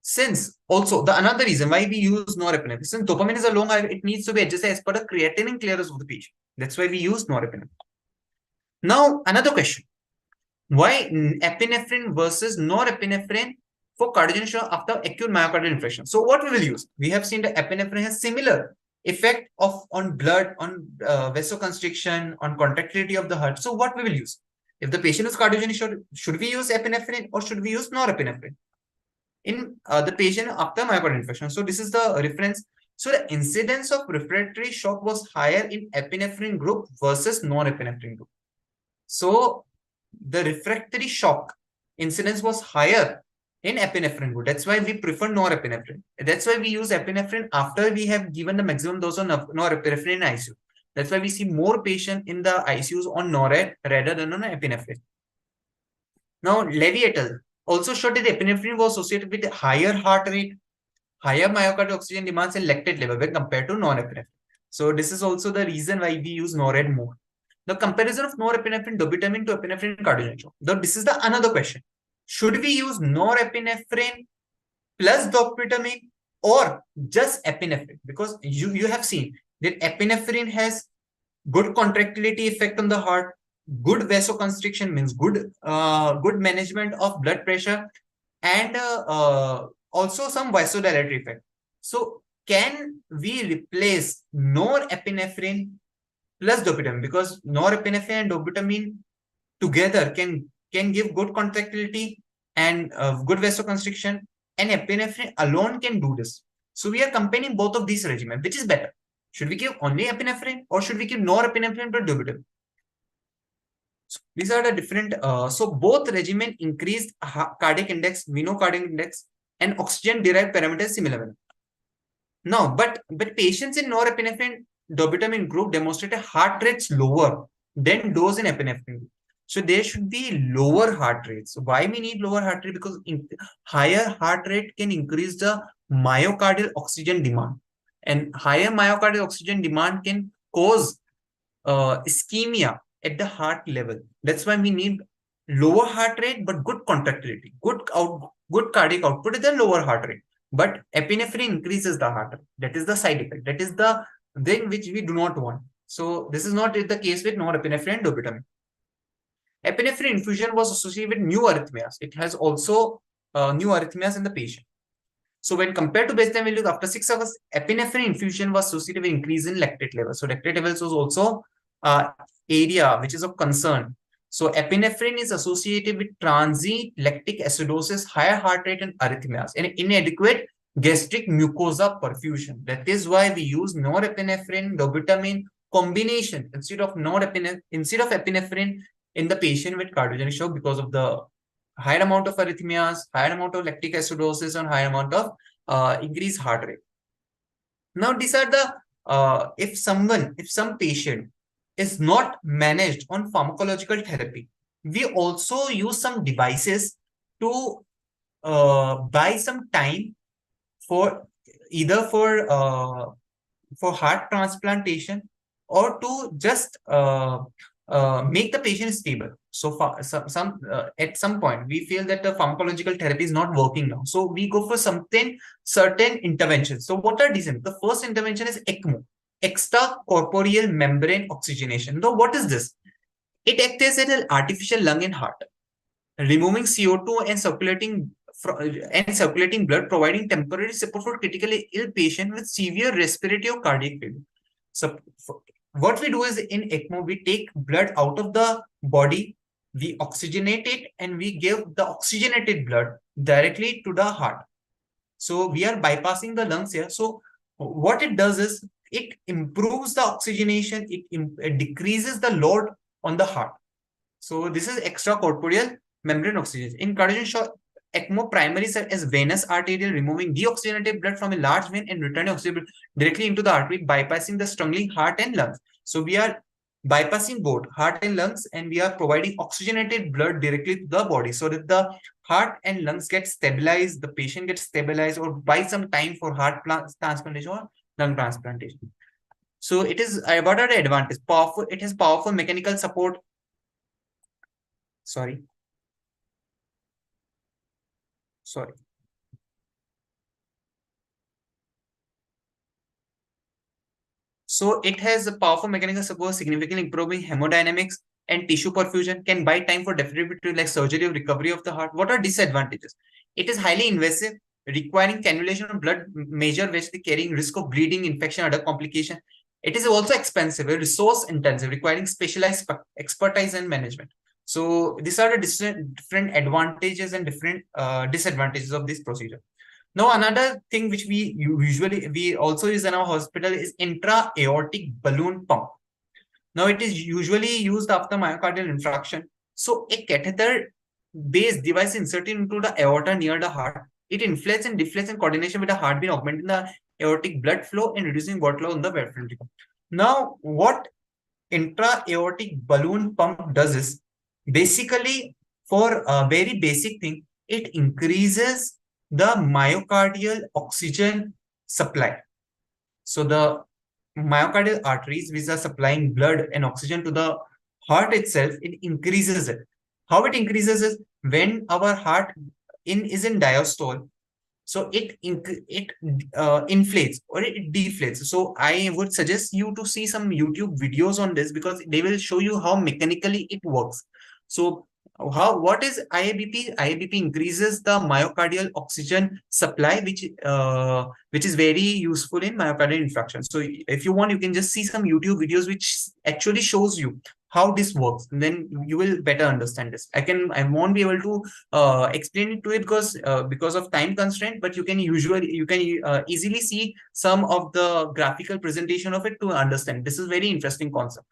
Since also the another reason why we use norepinephrine, since dopamine is a long IV, it needs to be adjusted as per the creatinine clearance of the patient. That's why we use norepinephrine. Now another question: why epinephrine versus norepinephrine for cardiogenic shock after acute myocardial infarction? So what we will use? We have seen that epinephrine has similar effect on blood, on vasoconstriction, on contractility of the heart. So what we will use? If the patient is cardiogenic shock, should we use epinephrine or should we use norepinephrine in the patient after myocardial infarction? So this is the reference. So the incidence of refractory shock was higher in epinephrine group versus norepinephrine group. So the refractory shock incidence was higher in epinephrine group. That's why we prefer norepinephrine. That's why we use epinephrine after we have given the maximum dose of norepinephrine in ICU. That's why we see more patients in the ICUs on nored rather than on epinephrine. Now, Levy et al. Also showed that epinephrine was associated with a higher heart rate, higher myocardial oxygen demands, and lactate level when compared to norepinephrine. So this is also the reason why we use nored more. The comparison of norepinephrine dobutamine to epinephrine cardiogenic shock. Now, this is the another question. Should we use norepinephrine plus dobutamine or just epinephrine? Because you have seen that epinephrine has good contractility effect on the heart, good vasoconstriction means good management of blood pressure, and also some vasodilatory effect. So can we replace norepinephrine plus dobutamine? Because norepinephrine and dobutamine together can give good contractility and good vasoconstriction, and epinephrine alone can do this. So we are comparing both of these regimens. Which is better? Should we give only epinephrine or should we give norepinephrine plus dobutamine? So these are the different. So both regimen increased cardiac index, veno-cardiac index, and oxygen-derived parameters similar. Now, but patients in norepinephrine dobutamine group demonstrated heart rates lower than those in epinephrine group. So there should be lower heart rates. So why we need lower heart rate? Because higher heart rate can increase the myocardial oxygen demand, and higher myocardial oxygen demand can cause ischemia at the heart level. That's why we need lower heart rate but good contractility, good cardiac output at the lower heart rate. But epinephrine increases the heart rate. That is the side effect. That is the thing which we do not want. So this is not the case with norepinephrine and dobutamine. Epinephrine infusion was associated with new arrhythmias. It has also new arrhythmias in the patient. So when compared to baseline values after 6 hours, epinephrine infusion was associated with increase in lactate levels. So lactate levels was also area which is of concern. So epinephrine is associated with transient lactic acidosis, higher heart rate, and arrhythmias, and inadequate gastric mucosa perfusion. That is why we use norepinephrine dobutamine combination instead of epinephrine in the patient with cardiogenic shock, because of the higher amount of arrhythmias, higher amount of lactic acidosis, and higher amount of increased heart rate. Now, these are the if some patient is not managed on pharmacological therapy, we also use some devices to buy some time for either for heart transplantation or to just make the patient stable. So at some point we feel that the pharmacological therapy is not working now, so we go for certain interventions. So what are these? The first intervention is ECMO, extracorporeal membrane oxygenation. Now what is this? It acts as an artificial lung in heart, removing CO2 and circulating blood, providing temporary support for critically ill patient with severe respiratory or cardiac failure. So what we do is in ECMO, we take blood out of the body, we oxygenate it, and we give the oxygenated blood directly to the heart. So we are bypassing the lungs here. So what it does is it improves the oxygenation, it decreases the load on the heart. So this is extracorporeal membrane oxygenation. In cardiogenic shock, ECMO primary serves as venous arterial, removing deoxygenated blood from a large vein and returning oxygen directly into the artery, bypassing the struggling heart and lungs. So we are bypassing both heart and lungs, and we are providing oxygenated blood directly to the body so that the heart and lungs get stabilized, the patient gets stabilized, or buy some time for heart transplantation or lung transplantation. So it is about the advantage. Powerful, it has powerful mechanical support. Sorry. So it has a powerful mechanical support, significantly improving hemodynamics and tissue perfusion, can buy time for defibrillator like surgery or recovery of the heart. What are disadvantages? It is highly invasive, requiring cannulation of blood, major vessel carrying risk of bleeding, infection, other complication. It is also expensive, resource intensive, requiring specialized expertise and management. So these are the different advantages and different disadvantages of this procedure. Now, another thing which we also use in our hospital is intra-aortic balloon pump. Now, it is usually used after myocardial infarction. So, a catheter-based device inserted into the aorta near the heart. It inflates and deflates in coordination with the heartbeat, augmenting the aortic blood flow and reducing workload on the ventricle. Now, what intra-aortic balloon pump does is basically, for a very basic thing, it increases the myocardial oxygen supply. So the myocardial arteries, which are supplying blood and oxygen to the heart itself, it increases it. How it increases is when our heart is in diastole, so it inflates or it deflates. So I would suggest you to see some YouTube videos on this, because they will show you how mechanically it works. So what is IABP? IABP increases the myocardial oxygen supply, which is very useful in myocardial infarction. So if you want, you can just see some YouTube videos which actually shows you how this works, and then you will better understand this. I won't be able to explain it to it because of time constraint, but you can easily see some of the graphical presentation of it to understand. This is very interesting concept.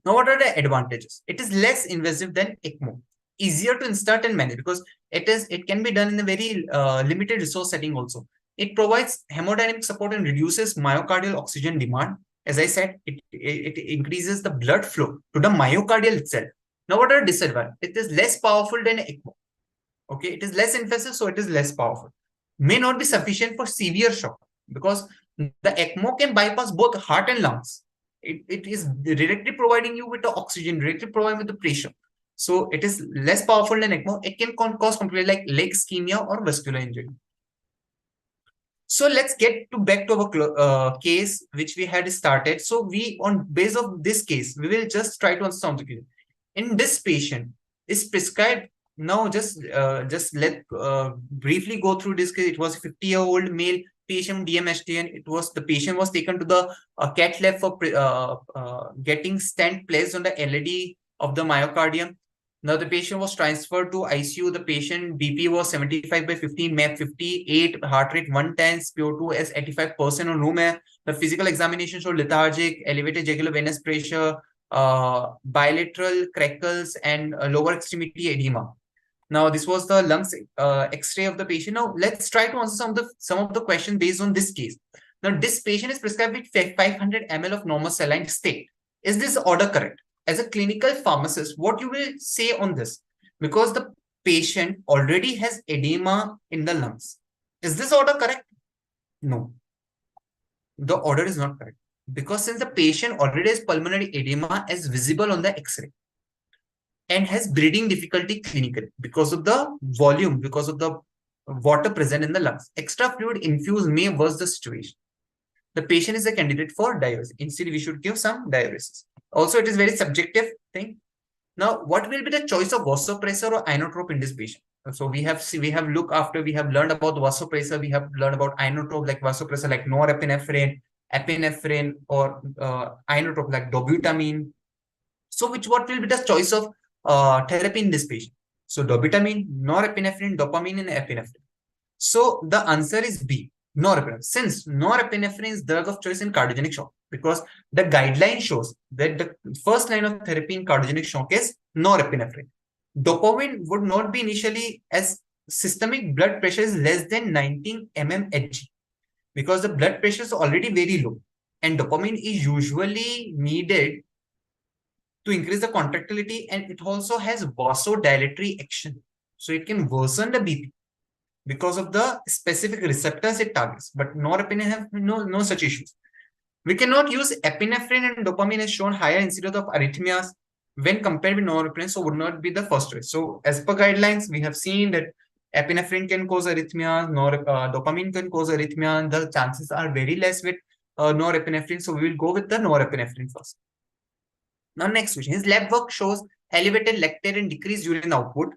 Now, what are the advantages? It is less invasive than ECMO, easier to insert and manage, because it can be done in a very limited resource setting also. It provides hemodynamic support and reduces myocardial oxygen demand. As I said, it increases the blood flow to the myocardial itself. Now, what are the disadvantages? It is less powerful than ECMO. Okay, it is less invasive, so it is less powerful. May not be sufficient for severe shock, because the ECMO can bypass both heart and lungs. It is directly providing you with the oxygen, directly providing with the pressure. So it is less powerful than ECMO. It can cause complications like leg ischemia or vascular injury. So let's get back to our case which we had started. So on base of this case, we will just try to understand the case. In this patient is prescribed. Now just let briefly go through this case. It was a 50-year-old male patient, DMHTN. The patient was taken to the cath lab for getting stent placed on the LED of the myocardium. Now the patient was transferred to ICU. The patient BP was 75/50, MAP 58, heart rate 110, SpO2 as 85% on room air. The physical examination showed lethargic, elevated jugular venous pressure, bilateral crackles, and lower extremity edema. Now, this was the lungs X-ray of the patient. Now, let's try to answer some of the questions based on this case. Now, this patient is prescribed with 500 ml of normal saline state. Is this order correct? As a clinical pharmacist, what you will say on this? Because the patient already has edema in the lungs. Is this order correct? No. The order is not correct. Because since the patient already has pulmonary edema as visible on the X-ray, and has breathing difficulty clinically because of the volume, because of the water present in the lungs. Extra fluid infused may worsen the situation. The patient is a candidate for diuresis. Instead, we should give some diuresis. Also, it is very subjective thing. Now, what will be the choice of vasopressor or inotrope in this patient? So we have learned about vasopressor, we have learned about inotrope like vasopressor like norepinephrine, epinephrine, or inotrope like dobutamine. So what will be the choice of therapy in this patient? So dobutamine, norepinephrine, dopamine, and epinephrine. So the answer is B. Norepinephrine. Since norepinephrine is drug of choice in cardiogenic shock, because the guideline shows that the first line of therapy in cardiogenic shock is norepinephrine. Dopamine would not be initially, as systemic blood pressure is less than 19 mmHg, because the blood pressure is already very low, and dopamine is usually needed to increase the contractility, and it also has vasodilatory action. So it can worsen the BP because of the specific receptors it targets. But norepinephrine have no such issues. We cannot use epinephrine and dopamine as shown higher incidence of arrhythmias when compared with norepinephrine, so would not be the first choice. So as per guidelines, we have seen that epinephrine can cause arrhythmias, dopamine can cause arrhythmia. The chances are very less with norepinephrine, so we will go with the norepinephrine first. Now next question, his lab work shows elevated lactate and decreased urine output.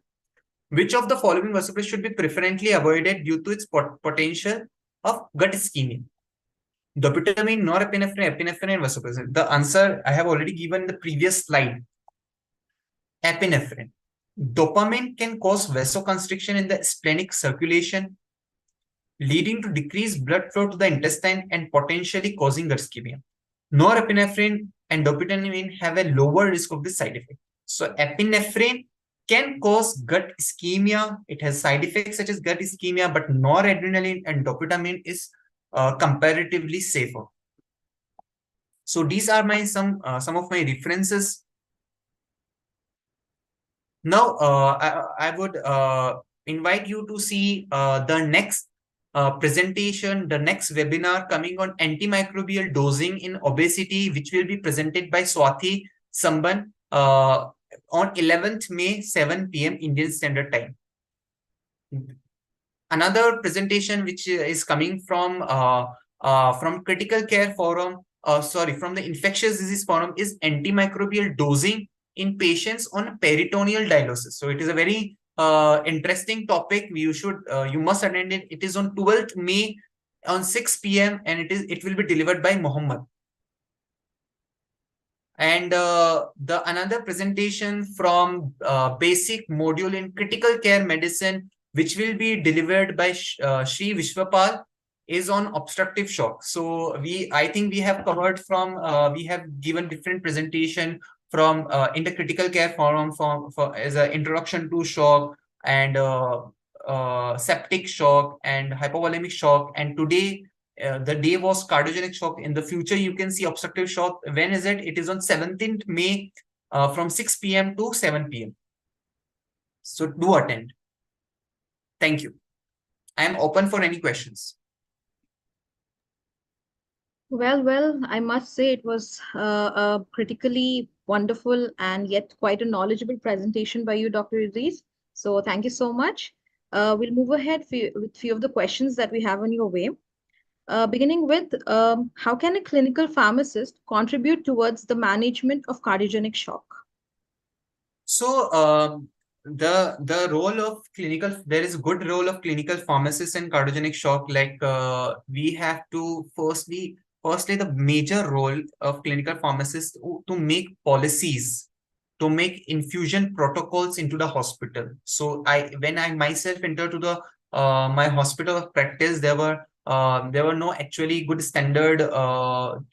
Which of the following vasopressors should be preferentially avoided due to its potential of gut ischemia? Dobutamine, norepinephrine, epinephrine, and vasopressin. The answer I have already given in the previous slide. Epinephrine. Dopamine can cause vasoconstriction in the splenic circulation, leading to decreased blood flow to the intestine and potentially causing gut ischemia. Norepinephrine and dopamine have a lower risk of this side effect. So epinephrine can cause gut ischemia. It has side effects such as gut ischemia, but noradrenaline and dopamine is comparatively safer. So these are my some of my references. Now I would invite you to see the next presentation, the next webinar coming on antimicrobial dosing in obesity, which will be presented by Swati Samban on 11th May, 7 p.m. Indian Standard Time. Another presentation which is coming from Critical Care Forum, from the Infectious Disease Forum, is antimicrobial dosing in patients on peritoneal dialysis. So it is a very interesting topic. You must attend it. It is on 12th May on 6 p.m. and it will be delivered by Mohammed. And the another presentation from basic module in critical care medicine, which will be delivered by Shri Vishwapal, is on obstructive shock. So I think we have covered we have given different presentation from in the critical care forum as an introduction to shock and septic shock and hypovolemic shock. And today, the day was cardiogenic shock. In the future, you can see obstructive shock. When is it? It is on 17th May from 6 p.m. to 7 p.m. So do attend. Thank you. I am open for any questions.
Well, I must say it was a critically wonderful and yet quite a knowledgeable presentation by you, Dr. Idris. So thank you so much. We'll move ahead with few of the questions that we have on your way. Beginning with, how can a clinical pharmacist contribute towards the management of cardiogenic shock?
So the role of there is a good role of clinical pharmacists in cardiogenic shock. Like we have to firstly the major role of clinical pharmacists to make policies, to make infusion protocols into the hospital. So when I myself entered to the my hospital of practice, there were no actually good standard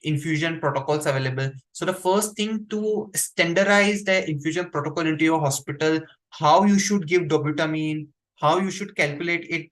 infusion protocols available. So the first thing to standardize the infusion protocol into your hospital, how you should give dobutamine, how you should calculate it,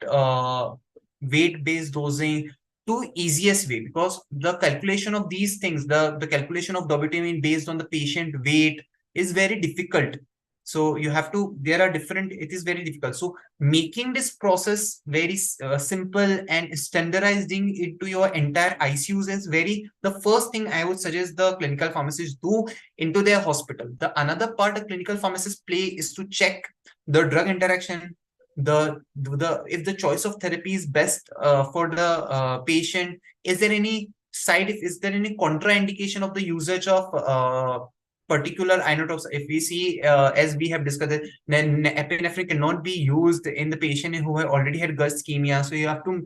weight-based dosing, to easiest way, because the calculation of these things, the calculation of dobutamine based on the patient weight is very difficult. So you have to, it is very difficult. So making this process very simple and standardizing it to your entire ICUs is the first thing I would suggest the clinical pharmacists do into their hospital. The another part the clinical pharmacists play is to check the drug interaction, if the choice of therapy is best for the patient. Is there any contraindication of the usage of particular inotropics? If we see, as we have discussed, then epinephrine cannot be used in the patient who have already had gut ischemia. So you have to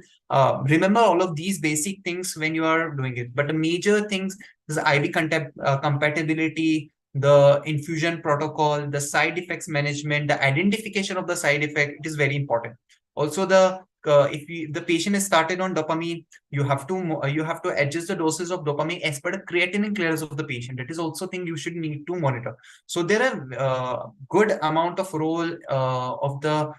remember all of these basic things when you are doing it. But the major things is IV compatibility, the infusion protocol, the side effects management, the identification of the side effect. It is very important. Also, the patient is started on dopamine, you have to adjust the doses of dopamine as per the creatinine clearance of the patient. That is also thing you should need to monitor. So there are good amount of role of the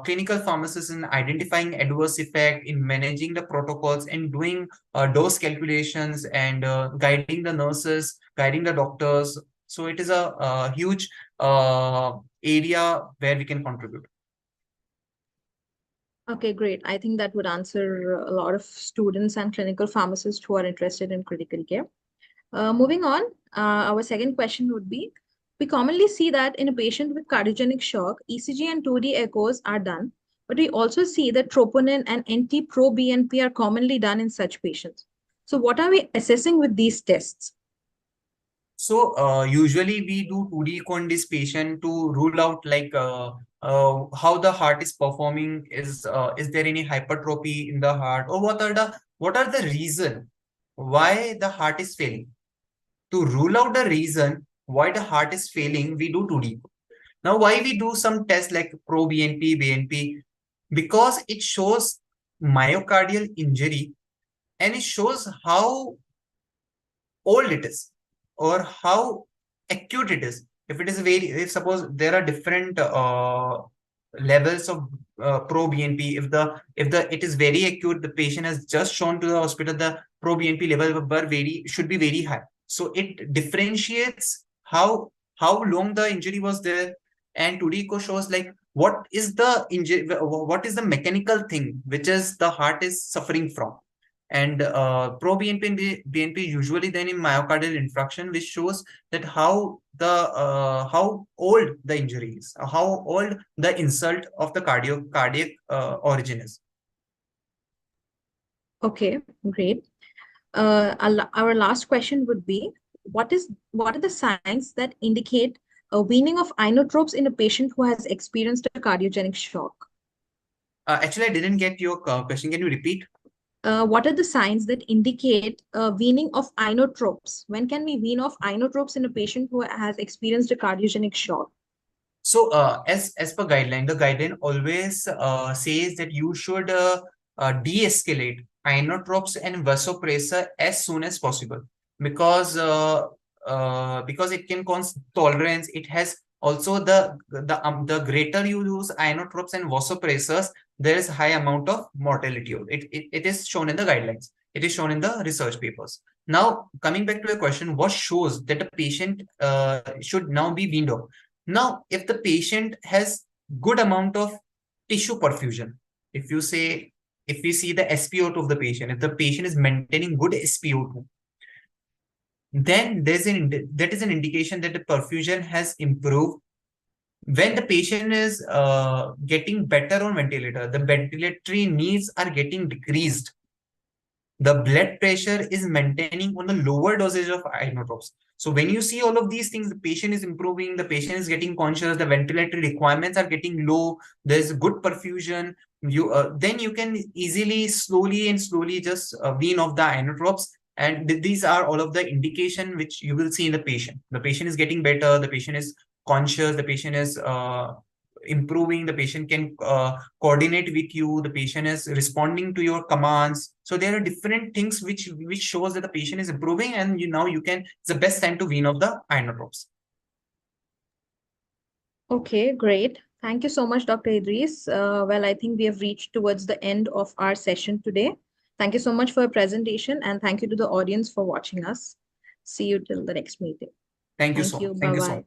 clinical pharmacists in identifying adverse effect, in managing the protocols, and doing dose calculations, and guiding the nurses, guiding the doctors. So it is a huge area where we can contribute.
Okay, great. I think that would answer a lot of students and clinical pharmacists who are interested in critical care. Moving on, our second question would be, we commonly see that in a patient with cardiogenic shock, ECG and 2D echoes are done, but we also see that troponin and NT-proBNP are commonly done in such patients. So what are we assessing with these tests?
So usually we do 2D echo in this patient to rule out like how the heart is performing. Is there any hypertrophy in the heart, or what are the reason why the heart is failing? To rule out the reason why the heart is failing, we do 2D echo. Now, why we do some tests like pro-BNP, BNP? Because it shows myocardial injury, and it shows how old it is or how acute it is. If it is if suppose there are different levels of pro BNP, if it is very acute, the patient has just shown to the hospital, the pro BNP level should be very high. So it differentiates how long the injury was there, and 2D echo shows like what is the injury, what is the mechanical thing which is the heart is suffering from. And pro-BNP and BNP usually then in myocardial infarction, which shows that how old the injury is, how old the insult of the cardiac origin is.
Okay, great. Our last question would be, what are the signs that indicate a weaning of inotropes in a patient who has experienced a cardiogenic shock?
Actually, I didn't get your question. Can you repeat?
What are the signs that indicate weaning of inotropes? When can we wean off inotropes in a patient who has experienced a cardiogenic shock?
So as per guideline, the guideline always says that you should de-escalate inotropes and vasopressor as soon as possible, because it can cause tolerance. It has also the greater you use inotropes and vasopressors, there is high amount of mortality. It is shown in the guidelines. It is shown in the research papers. Now, coming back to your question, what shows that a patient should now be weaned off? Now, if the patient has good amount of tissue perfusion, if we see the SpO2 of the patient, if the patient is maintaining good SpO2, then that is an indication that the perfusion has improved. When the patient is getting better on ventilator, the ventilatory needs are getting decreased. The blood pressure is maintaining on the lower dosage of inotropes. So when you see all of these things, the patient is improving, the patient is getting conscious, the ventilatory requirements are getting low, there's good perfusion, then you can easily slowly just wean off the inotropes. And these are all of the indication which you will see in the patient. The patient is getting better, the patient is conscious, the patient is improving, the patient can coordinate with you, the patient is responding to your commands. So there are different things which shows that the patient is improving, and it's the best time to wean off the inotropes.
Okay, great. Thank you so much, Dr. Idris. Well, I think we have reached towards the end of our session today. Thank you so much for your presentation, and thank you to the audience for watching us. See you till the next meeting.
Thank you so much.
Bye-bye.